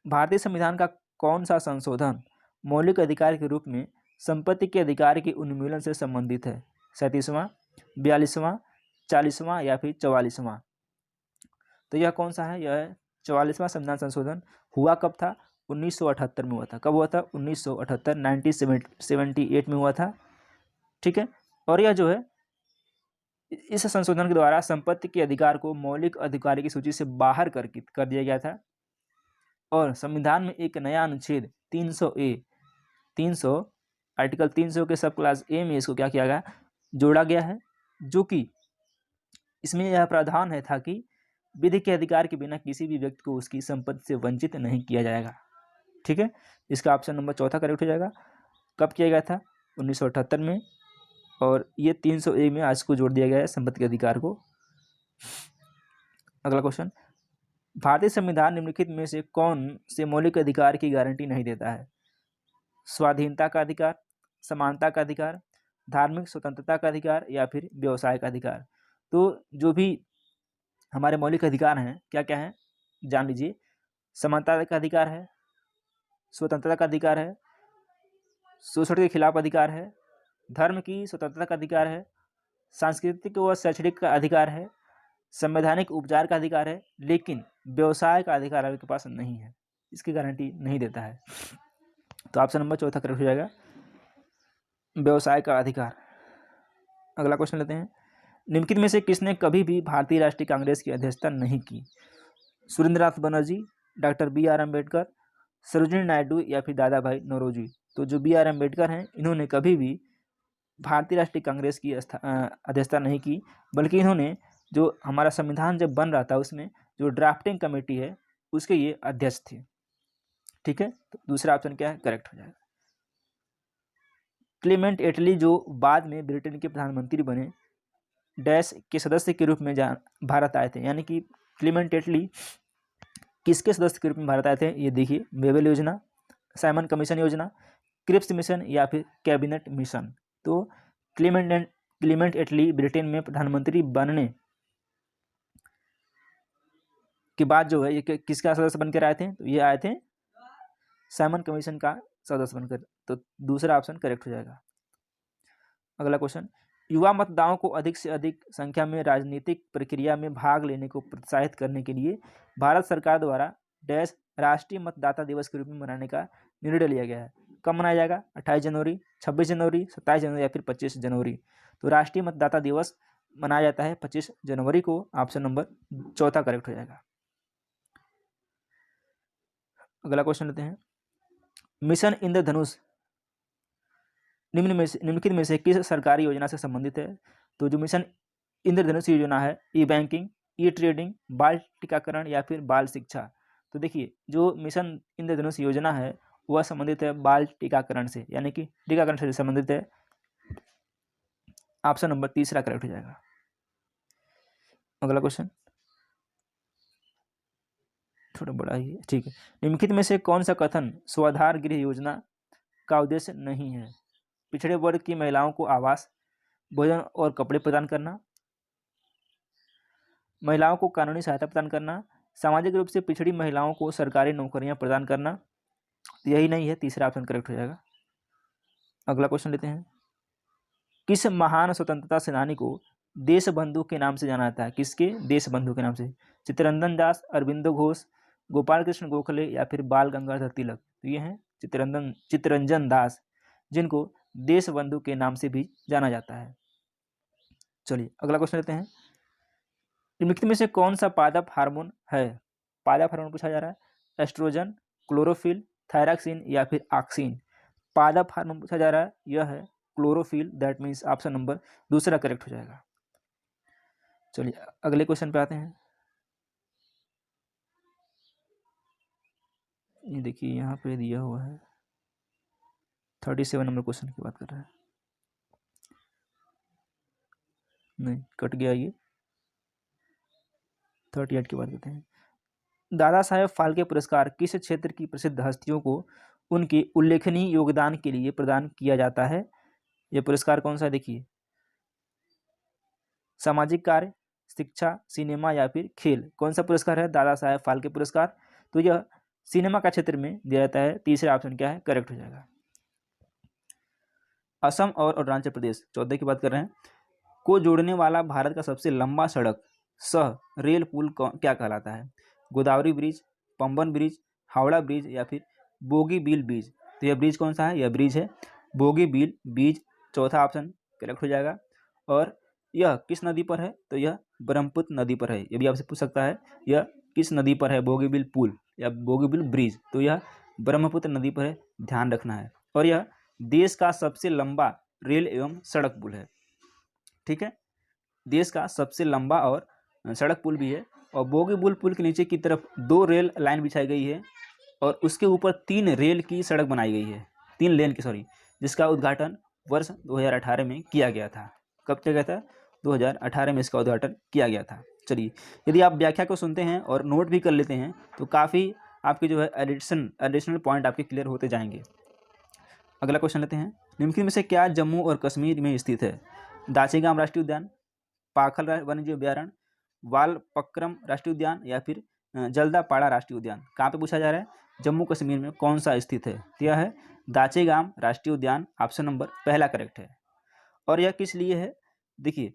भारतीय संविधान का कौन सा संशोधन मौलिक अधिकार के रूप में संपत्ति के अधिकार के उन्मूलन से संबंधित है? 37वां, 42वां, 40वां या फिर 44वां? तो यह कौन सा है? यह 44वां संविधान संशोधन हुआ कब था? 1978 में हुआ था। कब हुआ था? 1978, 1978 में हुआ था। ठीक है, और यह जो है इस संशोधन के द्वारा संपत्ति के अधिकार को मौलिक अधिकार की सूची से बाहर कर दिया गया था। और संविधान में एक नया अनुच्छेद 300 आर्टिकल 300 के सब क्लास ए में इसको क्या किया गया, जोड़ा गया है, जो कि इसमें यह प्रावधान है था कि विधि के अधिकार के बिना किसी भी व्यक्ति को उसकी संपत्ति से वंचित नहीं किया जाएगा। ठीक है, इसका ऑप्शन नंबर चौथा करेक्ट हो जाएगा। कब किया गया था? 1978 में। और ये 300A में आज को जोड़ दिया गया है संपत्ति के अधिकार को। अगला क्वेश्चन, भारतीय संविधान निम्नलिखित में से कौन से मौलिक अधिकार की गारंटी नहीं देता है? स्वाधीनता का अधिकार, समानता का अधिकार, धार्मिक स्वतंत्रता का अधिकार या फिर व्यवसाय का अधिकार? तो जो भी हमारे मौलिक अधिकार हैं क्या क्या हैं, जान लीजिए। समानता का अधिकार है, स्वतंत्रता का अधिकार है, शोषण के खिलाफ अधिकार है, धर्म की स्वतंत्रता का अधिकार है, सांस्कृतिक व शैक्षणिक का अधिकार है, संवैधानिक उपचार का अधिकार है, लेकिन व्यवसाय का अधिकार आपके पास नहीं है, इसकी गारंटी नहीं देता है। तो ऑप्शन नंबर चौथा करेक्ट हो जाएगा, व्यवसाय का अधिकार। अगला क्वेश्चन लेते हैं। निम्नलिखित में से किसने कभी भी भारतीय राष्ट्रीय कांग्रेस की अध्यक्षता नहीं की? Surendranath Banerjee, doctor B R Ambedkar, Sarojini Naidu या फिर दादा भाई नौरोजी। तो जो बी आर अम्बेडकर हैं, इन्होंने कभी भी भारतीय राष्ट्रीय कांग्रेस की अध्यक्षता नहीं की, बल्कि इन्होंने जो हमारा संविधान जब बन रहा था उसमें जो ड्राफ्टिंग कमेटी है उसके ये अध्यक्ष थे। ठीक है, तो दूसरा ऑप्शन क्या है, करेक्ट हो जाएगा। क्लेमेंट एटली जो बाद में ब्रिटेन के प्रधानमंत्री बने, डैश के सदस्य के रूप में भारत आए थे। यानी कि क्लेमेंट एटली किसके सदस्य के रूप में भारत आए थे, ये देखिए, बेबल योजना, साइमन कमीशन योजना, क्रिप्स मिशन या फिर कैबिनेट मिशन। तो क्लेमेंट एटली ब्रिटेन में प्रधानमंत्री बनने के बाद जो है ये किसका सदस्य बनकर आए थे, तो ये आए थे साइमन कमीशन का सदस्य बनकर। तो दूसरा ऑप्शन करेक्ट हो जाएगा। अगला क्वेश्चन, युवा मतदाताओं को अधिक से अधिक संख्या में राजनीतिक प्रक्रिया में भाग लेने को प्रोत्साहित करने के लिए भारत सरकार द्वारा डैश राष्ट्रीय मतदाता दिवस के रूप में मनाने का निर्णय लिया गया है। कब मनाया जाएगा? 28 जनवरी, 26 जनवरी, 27 जनवरी या फिर 25 जनवरी। तो राष्ट्रीय मतदाता दिवस मनाया जाता है 25 जनवरी को। ऑप्शन नंबर चौथा करेक्ट हो जाएगा। अगला क्वेश्चन लेते हैं, मिशन इंद्रधनुष निम्नलिखित में से किस सरकारी योजना से संबंधित है? तो जो मिशन इंद्रधनुष योजना है, ई बैंकिंग, ई ट्रेडिंग, बाल टीकाकरण या फिर बाल शिक्षा। तो देखिए, जो मिशन इंद्रधनुष योजना है वह संबंधित है बाल टीकाकरण से, यानी कि टीकाकरण से संबंधित है। ऑप्शन नंबर तीसरा करेक्ट हो जाएगा। अगला क्वेश्चन थोड़ा बड़ा ही है, ठीक है। निम्नलिखित में से कौन सा कथन स्वाधार गृह योजना का उद्देश्य नहीं है? पिछड़े वर्ग की महिलाओं को आवास, भोजन और कपड़े प्रदान करना, महिलाओं को कानूनी सहायता प्रदान करना, सामाजिक रूप से पिछड़ी महिलाओं को सरकारी नौकरियां प्रदान करना। यही नहीं है, तीसरा ऑप्शन करेक्ट हो जाएगा। अगला क्वेश्चन लेते हैं, किस महान स्वतंत्रता सेनानी को देशबंधु के नाम से जाना जाता है? किसके देशबंधु के नाम से? चित्तरंजन दास, अरविंदो घोष, गोपाल कृष्ण गोखले या फिर बाल गंगाधर तिलक। तो ये हैं चित्तरंजन दास, जिनको देशबंधु के नाम से भी जाना जाता है। चलिए अगला क्वेश्चन लेते हैं, निम्नलिखित में से कौन सा पादप हार्मोन है? पादप हार्मोन पूछा जा रहा है, एस्ट्रोजन, क्लोरोफिल, थायरॉक्सिन या फिर ऑक्सिन। पादप हार्मोन पूछा जा रहा है, यह है chlorophyll. That means option number दूसरा करेक्ट हो जाएगा। चलिए अगले क्वेश्चन पे आते हैं। ये देखिए यहाँ पे दिया हुआ है 37 नंबर क्वेश्चन की बात कर रहा है, नहीं कट गया, ये 38 की बात करते हैं। दादा साहेब फाल्के पुरस्कार किस क्षेत्र की प्रसिद्ध हस्तियों को उनके उल्लेखनीय योगदान के लिए प्रदान किया जाता है? यह पुरस्कार कौन सा है? देखिए, सामाजिक कार्य, शिक्षा, सिनेमा या फिर खेल। कौन सा पुरस्कार है दादा साहेब फाल्के पुरस्कार? तो यह सिनेमा का क्षेत्र में दिया जाता है। तीसरा ऑप्शन क्या है, करेक्ट हो जाएगा। असम और अरुणाचल प्रदेश 14 की बात कर रहे हैं, को जोड़ने वाला भारत का सबसे लंबा सड़क सह रेल पुल क्या कहलाता है? Godavari bridge, Pamban bridge, Howrah bridge या फिर बोगीबील ब्रिज। तो यह ब्रिज कौन सा है? यह ब्रिज है बोगीबील ब्रिज। चौथा ऑप्शन करेक्ट हो जाएगा। और यह किस नदी पर है? तो यह ब्रह्मपुत्र नदी पर है। ये भी आपसे पूछ सकता है, यह किस नदी पर है बोगीबील पुल या बोगीबील ब्रिज? तो यह ब्रह्मपुत्र नदी पर है, ध्यान रखना है। और यह देश का सबसे लंबा रेल एवं सड़क पुल है। ठीक है, देश का सबसे लंबा और सड़क पुल भी है। और बोगीबील पुल के नीचे की तरफ 2 रेल लाइन बिछाई गई है और उसके ऊपर 3 रेल की सड़क बनाई गई है, 3 लेन की, सॉरी, जिसका उद्घाटन वर्ष 2018 में किया गया था। कब किया गया था? 2018 में इसका उद्घाटन किया गया था। चलिए, यदि आप व्याख्या को सुनते हैं और नोट भी कर लेते हैं तो काफ़ी आपके जो है एडिशनल पॉइंट आपके क्लियर होते जाएंगे। अगला क्वेश्चन लेते हैं, निम्नलिखित में से क्या जम्मू और कश्मीर में स्थित है? दाचीगाम राष्ट्रीय उद्यान, पाखल वन्यजीव अभ्यारण्य, वालपक्रम राष्ट्रीय उद्यान या फिर जल्दापाड़ा राष्ट्रीय उद्यान। कहाँ पे पूछा जा रहा है? जम्मू कश्मीर में कौन सा स्थित है? यह है दाचीगाम राष्ट्रीय उद्यान। ऑप्शन नंबर पहला करेक्ट है। और यह किस लिए है? देखिए,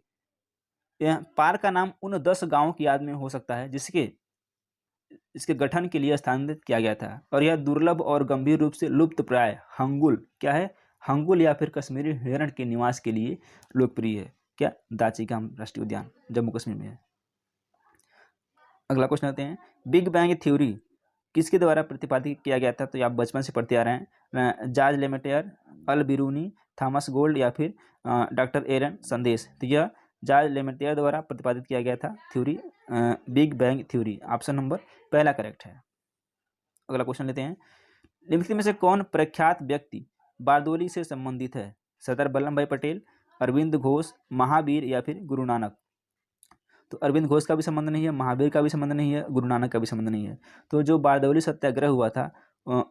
यह पार्क का नाम उन 10 गांवों की याद में हो सकता है जिसके इसके गठन के लिए स्थानांतरित किया गया था। और यह दुर्लभ और गंभीर रूप से लुप्त प्राय हंगुल, क्या है? हंगुल या फिर कश्मीरी हिरण के निवास के लिए लोकप्रिय है। क्या, दाचिगाम राष्ट्रीय उद्यान जम्मू कश्मीर में है। अगला क्वेश्चन आते हैं, बिग बैंग थ्योरी किसके द्वारा प्रतिपादित किया गया था? तो ये आप बचपन से पढ़ते आ रहे हैं, जॉर्ज लेमेटेयर, अल बिरूनी, थॉमस गोल्ड या फिर डॉक्टर एरन संदेश। तो यह जॉर्ज लेमेटेयर द्वारा प्रतिपादित किया गया था theory, big bang theory. Option number पहला करेक्ट है। अगला क्वेश्चन लेते हैं, निम्नलिखित में से कौन प्रख्यात व्यक्ति बारदोली से संबंधित है? सरदार वल्लभ भाई पटेल, अरविंद घोष, महावीर या फिर गुरु नानक। तो अरविंद घोष का भी संबंध नहीं है, महावीर का भी संबंध नहीं है, गुरु नानक का भी संबंध नहीं है। तो जो बारदौली सत्याग्रह हुआ था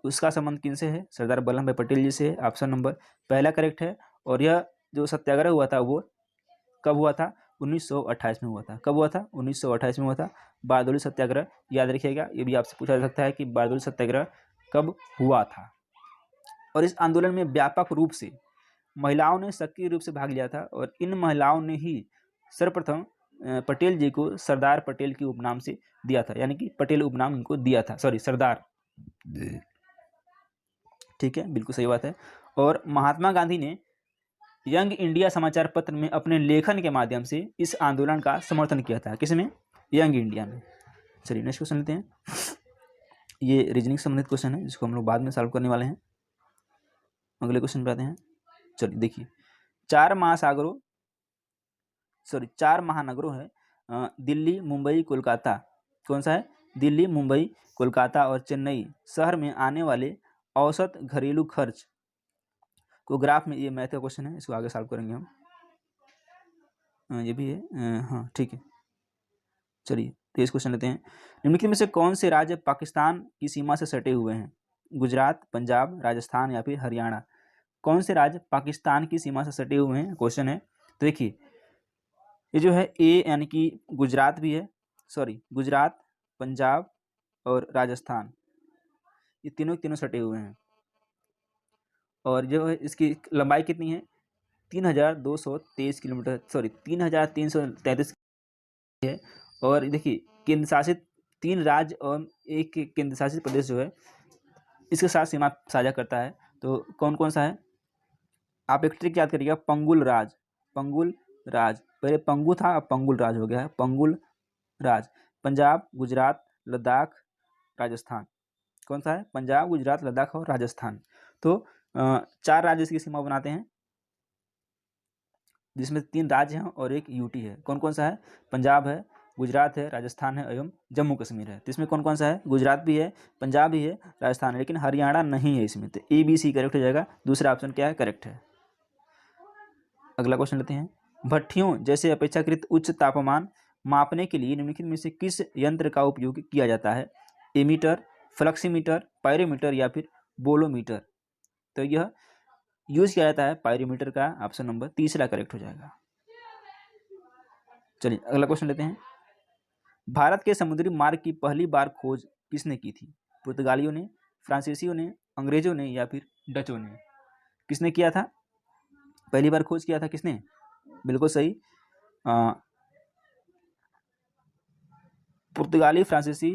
उसका संबंध किनसे है? सरदार वल्लभ भाई पटेल जी से है। ऑप्शन नंबर पहला करेक्ट है। और यह जो सत्याग्रह हुआ था वो कब हुआ था? 1928 में हुआ था। कब हुआ था? 1928 में हुआ था बारदौली सत्याग्रह। याद रखिएगा, ये भी आपसे पूछा जा सकता है कि बारदौली सत्याग्रह कब हुआ था। और इस आंदोलन में व्यापक रूप से महिलाओं ने सक्रिय रूप से भाग लिया था और इन महिलाओं ने ही सर्वप्रथम पटेल जी को सरदार पटेल की उपनाम से दिया था, यानी कि पटेल उपनाम उनको दिया था, सॉरी सरदार। ठीक है, बिल्कुल सही बात है। और महात्मा गांधी ने यंग इंडिया समाचार पत्र में अपने लेखन के माध्यम से इस आंदोलन का समर्थन किया था। किसमें? यंग इंडिया में। चलिए नेक्स्ट क्वेश्चन लेते हैं। ये रीजनिंग संबंधित क्वेश्चन है जिसको हम लोग बाद में सॉल्व करने वाले हैं। अगले क्वेश्चन पे आते हैं। चलिए देखिए, चार महानगरों है, दिल्ली, मुंबई, कोलकाता। कौन सा है? दिल्ली, मुंबई, कोलकाता और चेन्नई शहर में आने वाले औसत घरेलू खर्च को ग्राफ में, ये मैथ का क्वेश्चन है, इसको आगे सॉल्व करेंगे हम। ये भी है, हाँ ठीक है। चलिए तो इस क्वेश्चन लेते हैं, निम्नलिखित में से कौन से राज्य पाकिस्तान की सीमा से सटे हुए हैं? गुजरात, पंजाब, राजस्थान या फिर हरियाणा। कौन से राज्य पाकिस्तान की सीमा से सटे हुए हैं, क्वेश्चन है। तो देखिए, ये जो है ए यानी कि गुजरात भी है, गुजरात, पंजाब और राजस्थान, ये तीनों सटे हुए हैं। और जो है इसकी लंबाई कितनी है? 3223 किलोमीटर, 3333 है। और देखिए, केंद्र शासित 3 राज्य और एक केंद्र शासित प्रदेश जो है इसके साथ सीमा साझा करता है। तो कौन कौन सा है? आप एक ट्रिक याद करिएगा, पंगुल राज। पहले पंगु था, अब पंगुल राज हो गया है, पंगुल राज। पंजाब, गुजरात, लद्दाख, राजस्थान। कौन सा है? पंजाब, गुजरात, लद्दाख और राजस्थान। तो 4 राज्य इसकी सीमा बनाते हैं, जिसमें 3 राज्य हैं और एक यूटी है। कौन कौन सा है? पंजाब है, गुजरात है, राजस्थान है एवं जम्मू कश्मीर है। तो इसमें कौन कौन सा है? गुजरात भी है, पंजाब भी है, राजस्थान है, लेकिन हरियाणा नहीं है इसमें। तो ABC करेक्ट हो जाएगा। दूसरा ऑप्शन क्या है? करेक्ट है। अगला क्वेश्चन लेते हैं, भट्ठियों जैसे अपेक्षाकृत उच्च तापमान मापने के लिए निम्नलिखित में से किस यंत्र का उपयोग किया जाता है? एमीटर, फ्लक्सीमीटर, पायरोमीटर या फिर बोलोमीटर। तो यह यूज किया जाता है पायरोमीटर का। ऑप्शन नंबर तीसरा करेक्ट हो जाएगा। चलिए अगला क्वेश्चन लेते हैं, भारत के समुद्री मार्ग की पहली बार खोज किसने की थी? पुर्तगालियों ने, फ्रांसीसियों ने, अंग्रेजों ने या फिर डचों ने। किसने किया था? पहली बार खोज किया था किसने? बिल्कुल सही, पुर्तगाली, फ्रांसीसी,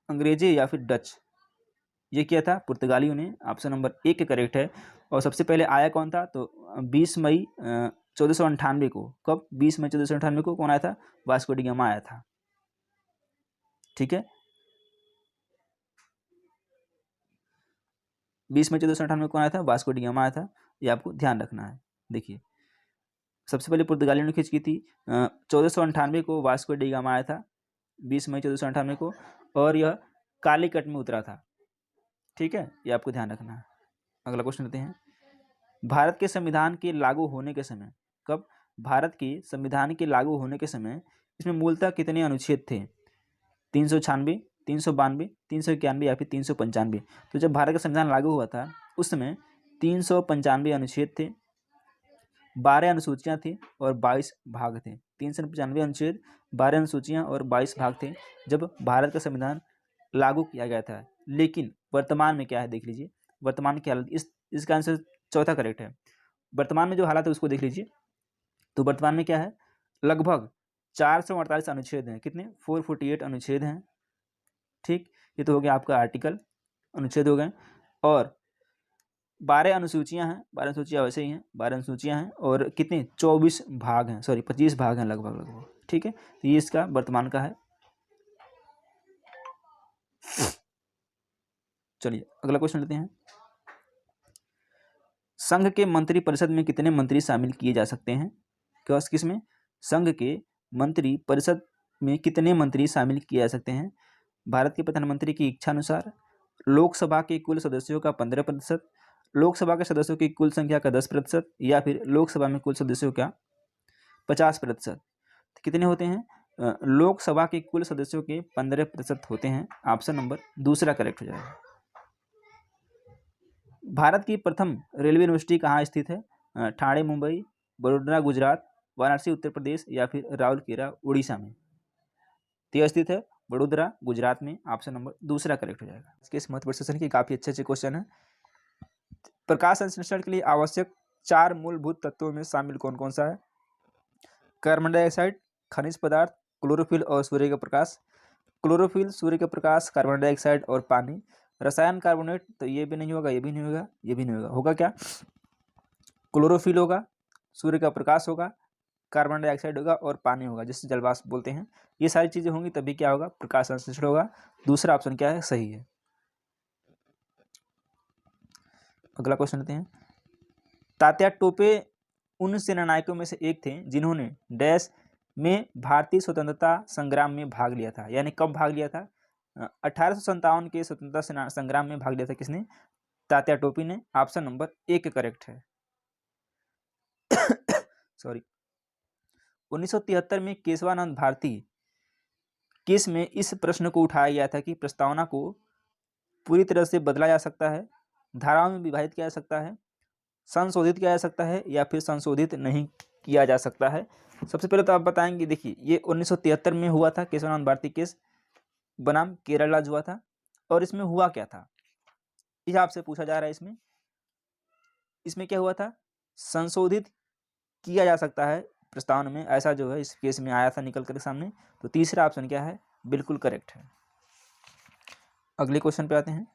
अंग्रेजी या फिर डच। ये किया था पुर्तगालियों ने। ऑप्शन नंबर 1 करेक्ट है। और सबसे पहले आया कौन था? तो 20 मई 1498 को। कब? 20 मई 1498 को कौन आया था? वास्को डी गामा आया था। ठीक है, 20 मई 1498 कौन आया था? वास्को डी गामा आया था। ये आपको ध्यान रखना है। देखिए, सबसे पहले पुर्तगालियों ने खोज की थी 1498 को, वास्को डी गामा आया था 20 मई 1498 को, और यह कालीकट में उतरा था। ठीक है, ये आपको ध्यान रखना है। अगला क्वेश्चन लेते हैं, भारत के संविधान के लागू होने के समय, कब? भारत के संविधान के लागू होने के समय इसमें मूलतः कितने अनुच्छेद थे? 396, 392, 391 या फिर 395। तो जब भारत का संविधान लागू हुआ था उस समय 395 अनुच्छेद थे, 12 अनुसूचियाँ थी और 22 भाग थे। 395 अनुच्छेद, 12 अनुसूचियाँ और 22 भाग थे जब भारत का संविधान लागू किया गया था। लेकिन वर्तमान में क्या है देख लीजिए, वर्तमान की हालत, इसका आंसर चौथा करेक्ट है। वर्तमान में जो हालत है उसको देख लीजिए। तो वर्तमान में क्या है? लगभग 448 अनुच्छेद हैं। कितने? 448 अनुच्छेद हैं। ठीक, ये तो हो गया आपका आर्टिकल, अनुच्छेद हो गए। और 12 अनुसूचियां हैं, 12 अनुसूचियां वैसे ही हैं, 12 अनुसूचियां हैं और कितने 24 भाग हैं, सॉरी 25 भाग हैं लगभग लगभग, ठीक है। तो ये इसका वर्तमान का है। चलिए अगला क्वेश्चन लेते हैं। संघ के मंत्री परिषद में कितने मंत्री शामिल किए जा सकते हैं? किसमें? संघ के मंत्री परिषद में कितने मंत्री शामिल किए जा सकते हैं? भारत के प्रधानमंत्री की इच्छा अनुसार, लोकसभा के कुल सदस्यों का 15%, लोकसभा के सदस्यों की कुल संख्या का 10%, या फिर लोकसभा में कुल सदस्यों का 50%। कितने होते हैं? लोकसभा के कुल सदस्यों के 15% होते हैं। ऑप्शन नंबर दूसरा करेक्ट हो जाएगा। भारत की प्रथम रेलवे यूनिवर्सिटी कहाँ स्थित है? ठाणे मुंबई, बड़ोदरा गुजरात, वाराणसी उत्तर प्रदेश, या फिर राउरकेला उड़ीसा में? तो स्थित है बड़ोदरा गुजरात में। ऑप्शन नंबर दूसरा करेक्ट हो जाएगा। इसके इस महत्वपूर्ण सेशन के काफी अच्छे क्वेश्चन है। प्रकाश संश्लेषण के लिए आवश्यक 4 मूलभूत तत्वों में शामिल कौन कौन सा है? कार्बन डाइऑक्साइड, खनिज पदार्थ, क्लोरोफिल और सूर्य का प्रकाश। क्लोरोफिल, सूर्य का प्रकाश, कार्बन डाइऑक्साइड और पानी। रसायन कार्बोनेट, तो ये भी नहीं होगा, ये भी नहीं होगा, ये भी नहीं होगा। होगा क्या? क्लोरोफिल होगा, सूर्य का प्रकाश होगा, कार्बन डाइऑक्साइड होगा और पानी होगा, जिससे जलवाष्प बोलते हैं। ये सारी चीजें होंगी तभी क्या होगा? प्रकाश संश्लेषण होगा। दूसरा ऑप्शन क्या है? सही है। अगला क्वेश्चन लेते हैं। तात्या टोपे उन सेनानायकों में से एक थे जिन्होंने डैश में भारतीय स्वतंत्रता संग्राम में भाग लिया था। यानी कब भाग लिया था? 1857 के स्वतंत्रता संग्राम में भाग लिया था। किसने? तात्या टोपे ने। ऑप्शन नंबर 1 करेक्ट है। सॉरी। 1973 में केशवानंद भारती केस में इस प्रश्न को उठाया गया था कि प्रस्तावना को पूरी तरह से बदला जा सकता है, धाराओं में विभाजित किया जा सकता है, संशोधित किया जा सकता है, या फिर संशोधित नहीं किया जा सकता है। सबसे पहले तो आप बताएंगे, देखिए ये 1973 में हुआ था केशवानंद भारती केस बनाम केरल राज्य हुआ था। और इसमें हुआ क्या था, यह आपसे पूछा जा रहा है। इसमें क्या हुआ था? संशोधित किया जा सकता है प्रस्तावना में, ऐसा जो है इस केस में आया था निकल कर सामने। तो तीसरा ऑप्शन क्या है? बिल्कुल करेक्ट है। अगले क्वेश्चन पे आते हैं।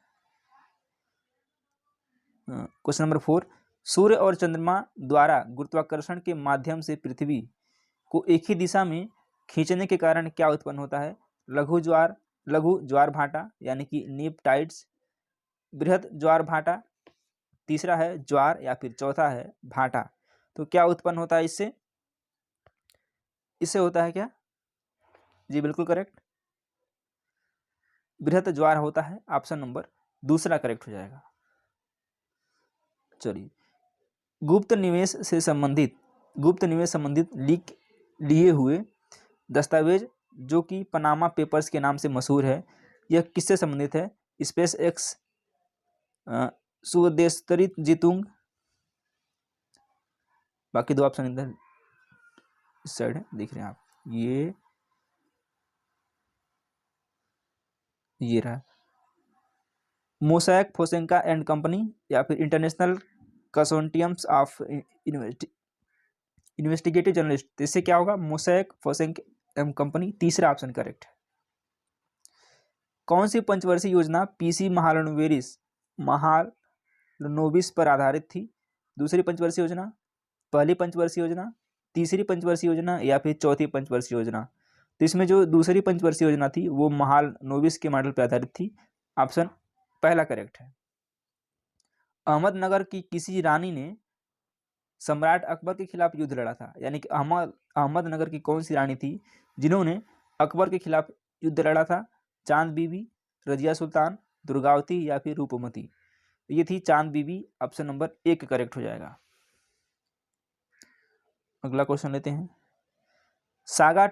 Question number 4। सूर्य और चंद्रमा द्वारा गुरुत्वाकर्षण के माध्यम से पृथ्वी को एक ही दिशा में खींचने के कारण क्या उत्पन्न होता है? लघु ज्वार भाटा, यानी कि नीप टाइड्स, बृहद ज्वार भाटा, तीसरा है ज्वार, या फिर चौथा है भाटा। तो क्या उत्पन्न होता है इससे? इससे होता है क्या? जी बिल्कुल करेक्ट, बृहद ज्वार होता है। ऑप्शन नंबर दूसरा करेक्ट हो जाएगा। चलिए, गुप्त निवेश संबंधित लीक लिए हुए दस्तावेज जो कि पनामा पेपर्स के नाम से मशहूर है, यह किससे संबंधित है? स्पेस एक्स, सुदेशतरी जीतुंग, बाकी दो ऑप्शन इधर इस साइड है, देख रहे हैं आप, ये रहा मोसैक फोसेंका एंड कंपनी, या फिर International Consortiums of Investigative Journalist. तो इससे क्या होगा? Mossack Fonseca and company. तीसरा ऑप्शन करेक्ट है। कौन सी पंचवर्षीय योजना पीसी महालनोबिस पर आधारित थी? दूसरी पंचवर्षीय योजना, पहली पंचवर्षीय योजना, तीसरी पंचवर्षीय योजना, या फिर चौथी पंचवर्षीय योजना? तो इसमें जो दूसरी पंचवर्षीय योजना थी वो महालनोबिस के मॉडल पर आधारित थी। ऑप्शन पहला करेक्ट है। अहमदनगर की किसी रानी ने सम्राट अकबर के खिलाफ युद्ध लड़ा था? यानी कि अहमदनगर की कौन सी रानी थी जिन्होंने अकबर के खिलाफ युद्ध लड़ा था? चांद बीबी, रजिया सुल्तान, दुर्गावती, या फिर रूपमती? ये थी चांद बीबी। ऑप्शन नंबर 1 करेक्ट हो जाएगा। अगला क्वेश्चन लेते हैं। सागा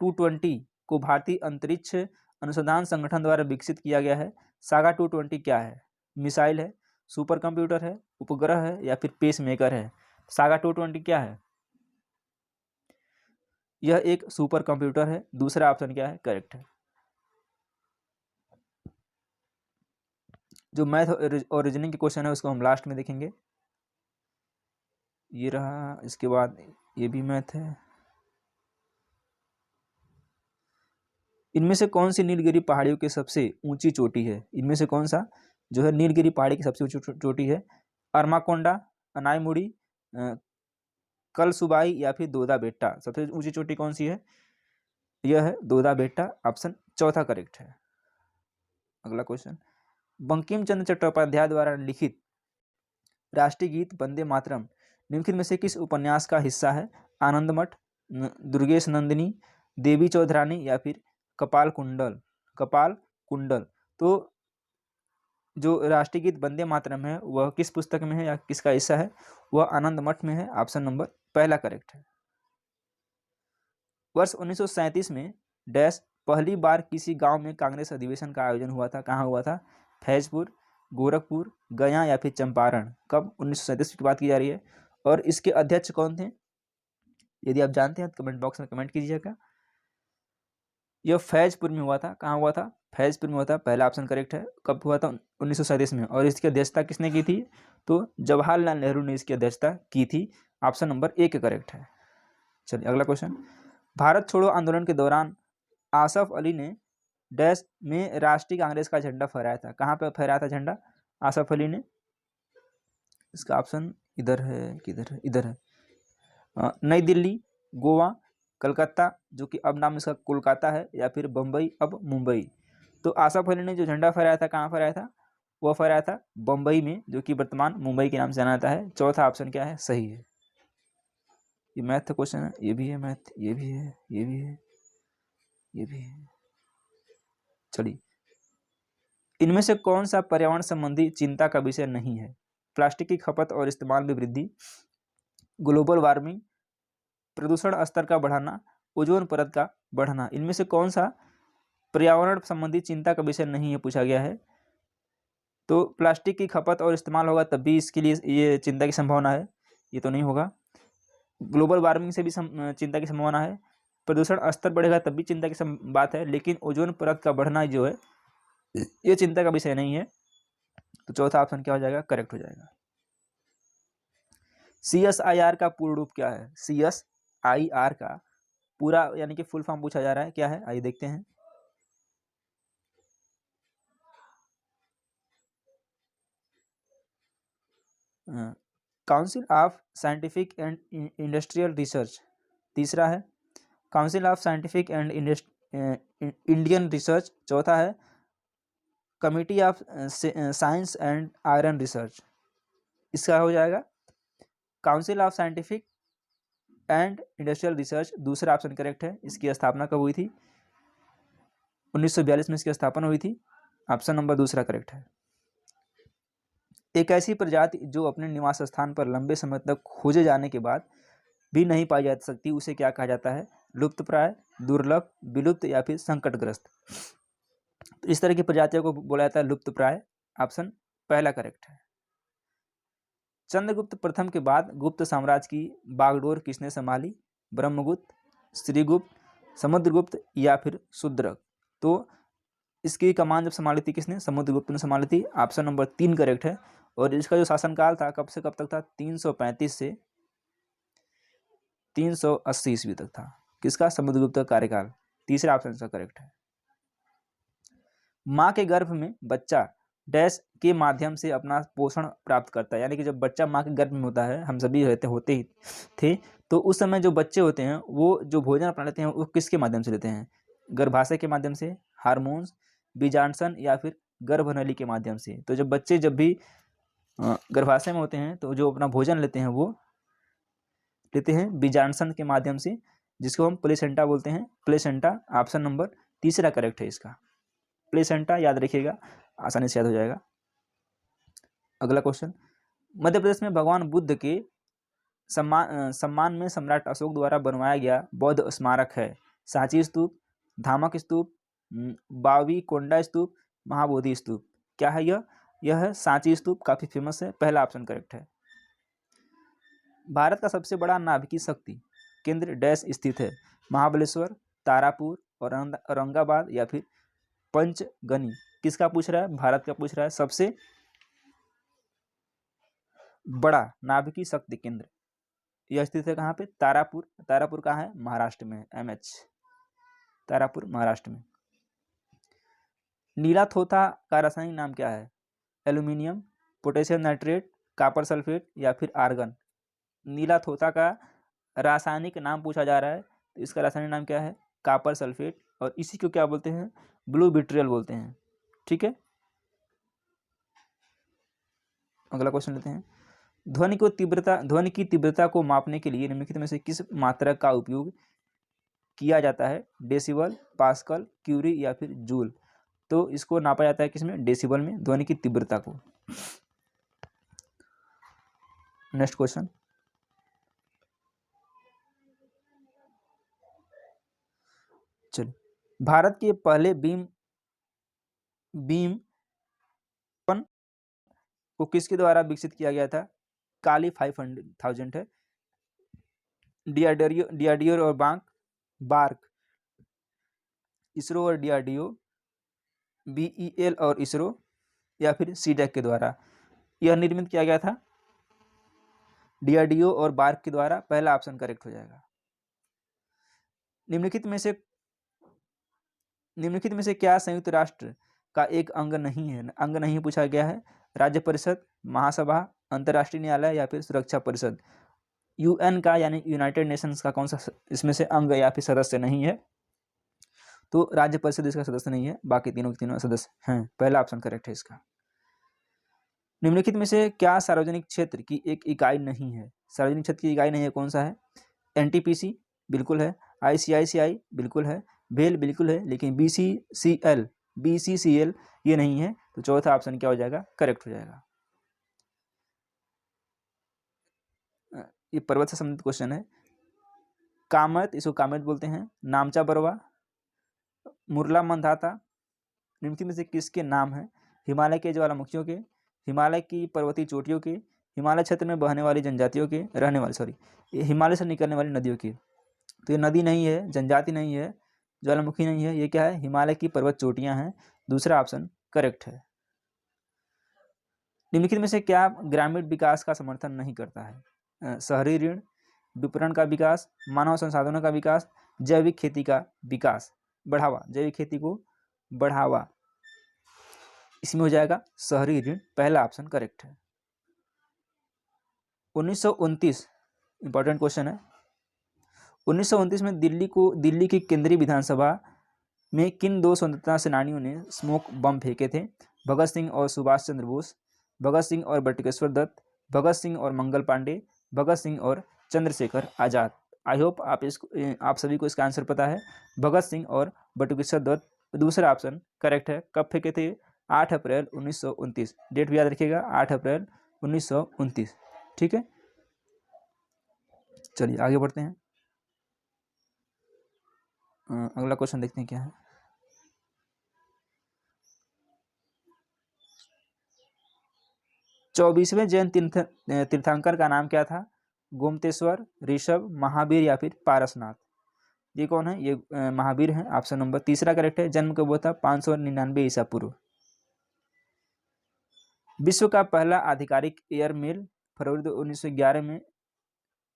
220 को भारतीय अंतरिक्ष अनुसंधान संगठन द्वारा विकसित किया गया है। सागा 220 क्या है? मिसाइल है, सुपर कंप्यूटर है, उपग्रह है, या फिर पेस मेकर है? सागा 220 क्या है? यह एक सुपर कंप्यूटर है। दूसरा ऑप्शन क्या है? करेक्ट है। जो मैथ और रीजनिंग के क्वेश्चन है उसको हम लास्ट में देखेंगे। ये रहा, इसके बाद ये भी मैथ है। इनमें से कौन सी नीलगिरी पहाड़ियों की सबसे ऊंची चोटी है? इनमें से कौन सा जो है नीलगिरी पहाड़ी की सबसे ऊंची चोटी है? अरमाकोंडा, अनाईमुड़ी, कलसुबाई या फिर दोदा बेट्टा। सबसे ऊंची चोटी कौन सी है? यह है दोदा बेट्टा, ऑप्शन चौथा करेक्ट है। अगला क्वेश्चन, बंकिम चंद्र चट्टोपाध्याय द्वारा लिखित राष्ट्रीय गीत वंदे मातरम निम्नलिखित में से किस उपन्यास का हिस्सा है? आनंद मठ, दुर्गेश नंदिनी, देवी चौधरानी या फिर कपाल कुंडल? कपाल कुंडल। तो जो राष्ट्रीय गीत वंदे मातरम है वह किस पुस्तक में है या किसका हिस्सा है? वह आनंद मठ में है, ऑप्शन नंबर पहला करेक्ट है। वर्ष 1937 में डैश पहली बार किसी गांव में कांग्रेस अधिवेशन का आयोजन हुआ था? कहाँ हुआ था? फैजपुर, गोरखपुर, गया या फिर चंपारण? कब? 1937 की बात की जा रही है। और इसके अध्यक्ष कौन थे? यदि आप जानते हैं तो कमेंट बॉक्स में कमेंट कीजिएगा। यह फैजपुर में हुआ था। कहाँ हुआ था? फैजपुर में हुआ था, पहला ऑप्शन करेक्ट है। कब हुआ था? 1937 में। और इसकी अध्यक्षता किसने की थी? तो जवाहरलाल नेहरू ने इसकी अध्यक्षता की थी, ऑप्शन नंबर एक करेक्ट है। चलिए अगला क्वेश्चन, भारत छोड़ो आंदोलन के दौरान आसफ अली ने डैश में राष्ट्रीय कांग्रेस का झंडा फहराया था? कहाँ पर फहराया था झंडा आसफ अली ने? इसका ऑप्शन इधर है, किधर है? इधर है। नई दिल्ली, गोवा, कलकत्ता जो कि अब नाम इसका कोलकाता है, या फिर बम्बई अब मुंबई? तो आसफ अली ने जो झंडा फहराया था कहाँ फहराया था? वह फहराया था बम्बई में, जो कि वर्तमान मुंबई के नाम से जाना जाता है। चौथा ऑप्शन क्या है? सही है। ये मैथ का क्वेश्चन है, ये भी है मैथ, ये भी है, ये भी है, ये भी है। चलिए, इनमें से कौन सा पर्यावरण संबंधी चिंता का विषय नहीं है? प्लास्टिक की खपत और इस्तेमाल में वृद्धि, ग्लोबल वार्मिंग, प्रदूषण स्तर का बढ़ाना, ओजोन परत का बढ़ना? इनमें से कौन सा पर्यावरण संबंधी चिंता का विषय नहीं है पूछा गया है। तो प्लास्टिक की खपत और इस्तेमाल होगा तब भी इसके लिए ये चिंता की संभावना है, ये तो नहीं होगा। ग्लोबल वार्मिंग से भी चिंता की संभावना है। प्रदूषण स्तर बढ़ेगा तब भी चिंता की बात है, लेकिन ओजोन परत का बढ़ना जो है ये चिंता का विषय नहीं है। तो चौथा ऑप्शन क्या हो जाएगा? करेक्ट हो जाएगा। CSIR का पूर्ण रूप क्या है? CSIR का पूरा यानी कि फुल फॉर्म पूछा जा रहा है, क्या है? आइए देखते हैं। Council of scientific and industrial research. तीसरा है council of scientific and Indian research. चौथा है committee of science and iron research. इसका हो जाएगा council of scientific and industrial research, दूसरा ऑप्शन करेक्ट है। इसकी स्थापना कब हुई थी? 1942 में इसकी स्थापना हुई थी, ऑप्शन नंबर दूसरा करेक्ट है। एक ऐसी प्रजाति जो अपने निवास स्थान पर लंबे समय तक खोजे जाने के बाद भी नहीं पाई जा सकती, उसे क्या कहा जाता है? लुप्तप्राय, दुर्लभ, विलुप्त या फिर संकटग्रस्त? तो इस तरह की प्रजातियों को बोला जाता है लुप्तप्राय, ऑप्शन पहला करेक्ट है। चंद्रगुप्त प्रथम के बाद गुप्त साम्राज्य की बागडोर किसने संभाली? ब्रह्मगुप्त, श्रीगुप्त, समुद्रगुप्त या फिर शूद्रक? तो इसकी कमान जब संभाली थी किसने? समुद्रगुप्त ने संभाली थी, ऑप्शन नंबर 3 करेक्ट है। और इसका जो शासनकाल था कब से कब तक था? 335 से 380 ईस्वी तक था। किसका? समुद्रगुप्त का कार्यकाल। तीसरा ऑप्शन इसका करेक्ट है। माँ के गर्भ में बच्चा डैश के माध्यम से अपना पोषण प्राप्त करता है, यानी कि जब बच्चा माँ के गर्भ में होता है, हम सभी होते ही थे, तो उस समय जो बच्चे होते हैं वो जो भोजन अपना लेते हैं वो किसके माध्यम से लेते हैं? गर्भाशय के माध्यम से, हार्मोन्स, बीजांडसन या फिर गर्भनली के माध्यम से? तो जब बच्चे जब भी गर्भाशय में होते हैं तो जो अपना भोजन लेते हैं वो लेते हैं बीजांडसन के माध्यम से, जिसको हम प्लेसेंटा बोलते हैं। प्लेसेंटा ऑप्शन नंबर तीसरा करेक्ट है इसका। प्लेसेंटा याद रखिएगा, आसानी से याद हो जाएगा। अगला क्वेश्चन, मध्य प्रदेश में भगवान बुद्ध के सम्मान में सम्राट अशोक द्वारा बनवाया गया बौद्ध स्मारक है? सांची स्तूप, धामक स्तूप, बावी कोंडा स्तूप, महाबोधि स्तूप? क्या है यह है सांची स्तूप, काफी फेमस है, पहला ऑप्शन करेक्ट है। भारत का सबसे बड़ा नाभिकीय शक्ति केंद्र डैश स्थित है? महाबलेश्वर, तारापुर, औरंगाबाद या फिर पंचगनी? किसका पूछ रहा है? भारत का पूछ रहा है। सबसे बड़ा नाभिकीय शक्ति केंद्र यह स्थित है कहाँ पे? तारापुर। तारापुर कहाँ है? महाराष्ट्र में, MH तारापुर महाराष्ट्र में। नीला थोथा का रासायनिक नाम क्या है? Aluminium, potassium nitrate, copper sulphate या फिर आर्गन। नीला थोथा का रासायनिक नाम पूछा जा रहा है, तो इसका रासायनिक नाम क्या है? कॉपर सल्फेट, और इसी को क्या बोलते हैं? ब्लू विट्रियल बोलते हैं। ठीक है, अगला क्वेश्चन लेते हैं। ध्वनि की तीव्रता को मापने के लिए निम्नलिखित में से किस मात्रक का उपयोग किया जाता है? डेसिबल, पास्कल, क्यूरी या फिर जूल। तो इसको नापा जाता है किसमें? डेसिबल में, ध्वनि की तीव्रता को। नेक्स्ट क्वेश्चन, चलिए। भारत के पहले बीम को किसके द्वारा विकसित किया गया था? काली 5000 है। डियाडियर और बार्क, इसरो और डीआरडीओ, बीईएल और इसरो, या फिर सीडेक के द्वारा यह निर्मित किया गया था? डीआरडीओ और बार्क के द्वारा, पहला ऑप्शन करेक्ट हो जाएगा। निम्नलिखित में से क्या संयुक्त राष्ट्र का एक अंग नहीं है? अंग नहीं पूछा गया है। राज्य परिषद, महासभा, अंतर्राष्ट्रीय न्यायालय या फिर सुरक्षा परिषद। यूएन का यानी यूनाइटेड नेशंस का कौन सा इसमें से अंग या फिर सदस्य नहीं है? तो राज्य परिषद इसका सदस्य नहीं है, बाकी तीनों के तीनों सदस्य हैं। पहला ऑप्शन करेक्ट है इसका। निम्नलिखित में से क्या सार्वजनिक क्षेत्र की एक इकाई नहीं है? सार्वजनिक क्षेत्र की इकाई नहीं है, कौन सा है? एनटीपीसी बिल्कुल है, आईसीआईसीआई बिल्कुल है, बेल बिल्कुल है, लेकिन बीसीसीएल ये नहीं है। तो चौथा ऑप्शन क्या हो जाएगा? करेक्ट हो जाएगा। ये पर्वत से संबंधित क्वेश्चन है। कामत, इसको कामत बोलते हैं। नामचा बरवा, मुरला मंदाता, निम्नलिखित में से किसके नाम है? हिमालय के ज्वालामुखियों के, हिमालय की पर्वतीय चोटियों के, हिमालय क्षेत्र में बहने वाली जनजातियों के हिमालय से निकलने वाली नदियों की। तो ये नदी नहीं है, जनजाति नहीं है, ज्वालामुखी नहीं है, ये क्या है? हिमालय की पर्वत चोटियां हैं। दूसरा ऑप्शन करेक्ट है। निम्नलिखित में से क्या ग्रामीण विकास का समर्थन नहीं करता है? शहरी ऋण, विपणन का विकास, मानव संसाधनों का विकास, जैविक खेती का विकास, बढ़ावा, जैविक खेती को बढ़ावा। इसमें हो जाएगा शहरी ऋण, पहला ऑप्शन करेक्ट है। 1929 इंपॉर्टेंट क्वेश्चन है। 1929 में दिल्ली की केंद्रीय विधानसभा में किन दो स्वतंत्रता सेनानियों ने स्मोक बम फेंके थे? भगत सिंह और सुभाष चंद्र बोस, भगत सिंह और बटुकेश्वर दत्त, भगत सिंह और मंगल पांडे, भगत सिंह और चंद्रशेखर आजाद। आई होप आप सभी को इसका आंसर पता है, भगत सिंह और बटुकेश्वर दत्त। दूसरा ऑप्शन करेक्ट है। कब फेंके थे? 8 अप्रैल 1929। डेट भी याद रखिएगा, 8 अप्रैल 1929। ठीक है, चलिए आगे बढ़ते हैं। अगला क्वेश्चन देखते हैं क्या है। चौबीसवें जैन तीर्थंकर का नाम क्या था? गोमतेश्वर, ऋषभ, महावीर या फिर पारसनाथ। ये कौन है? ये महावीर हैं। ऑप्शन नंबर तीसरा करेक्ट है। जन्म कब हुआ था? 599 ईसा पूर्व। विश्व का पहला आधिकारिक एयरमेल फरवरी 1911 में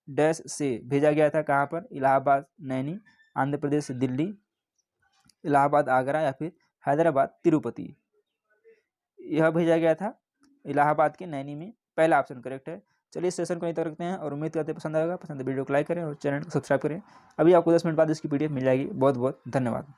डैश से भेजा गया था। कहाँ पर? इलाहाबाद नैनी, आंध्र प्रदेश दिल्ली, इलाहाबाद आगरा या फिर हैदराबाद तिरुपति। यह भेजा गया था इलाहाबाद के नैनी में, पहला ऑप्शन करेक्ट है। चलिए इस सेशन को यहीं तक रखते हैं और उम्मीद करते हैं पसंद आएगा। पसंद वीडियो को लाइक करें और चैनल को सब्सक्राइब करें। अभी आपको 10 मिनट बाद इसकी पीडीएफ मिल जाएगी। बहुत बहुत धन्यवाद।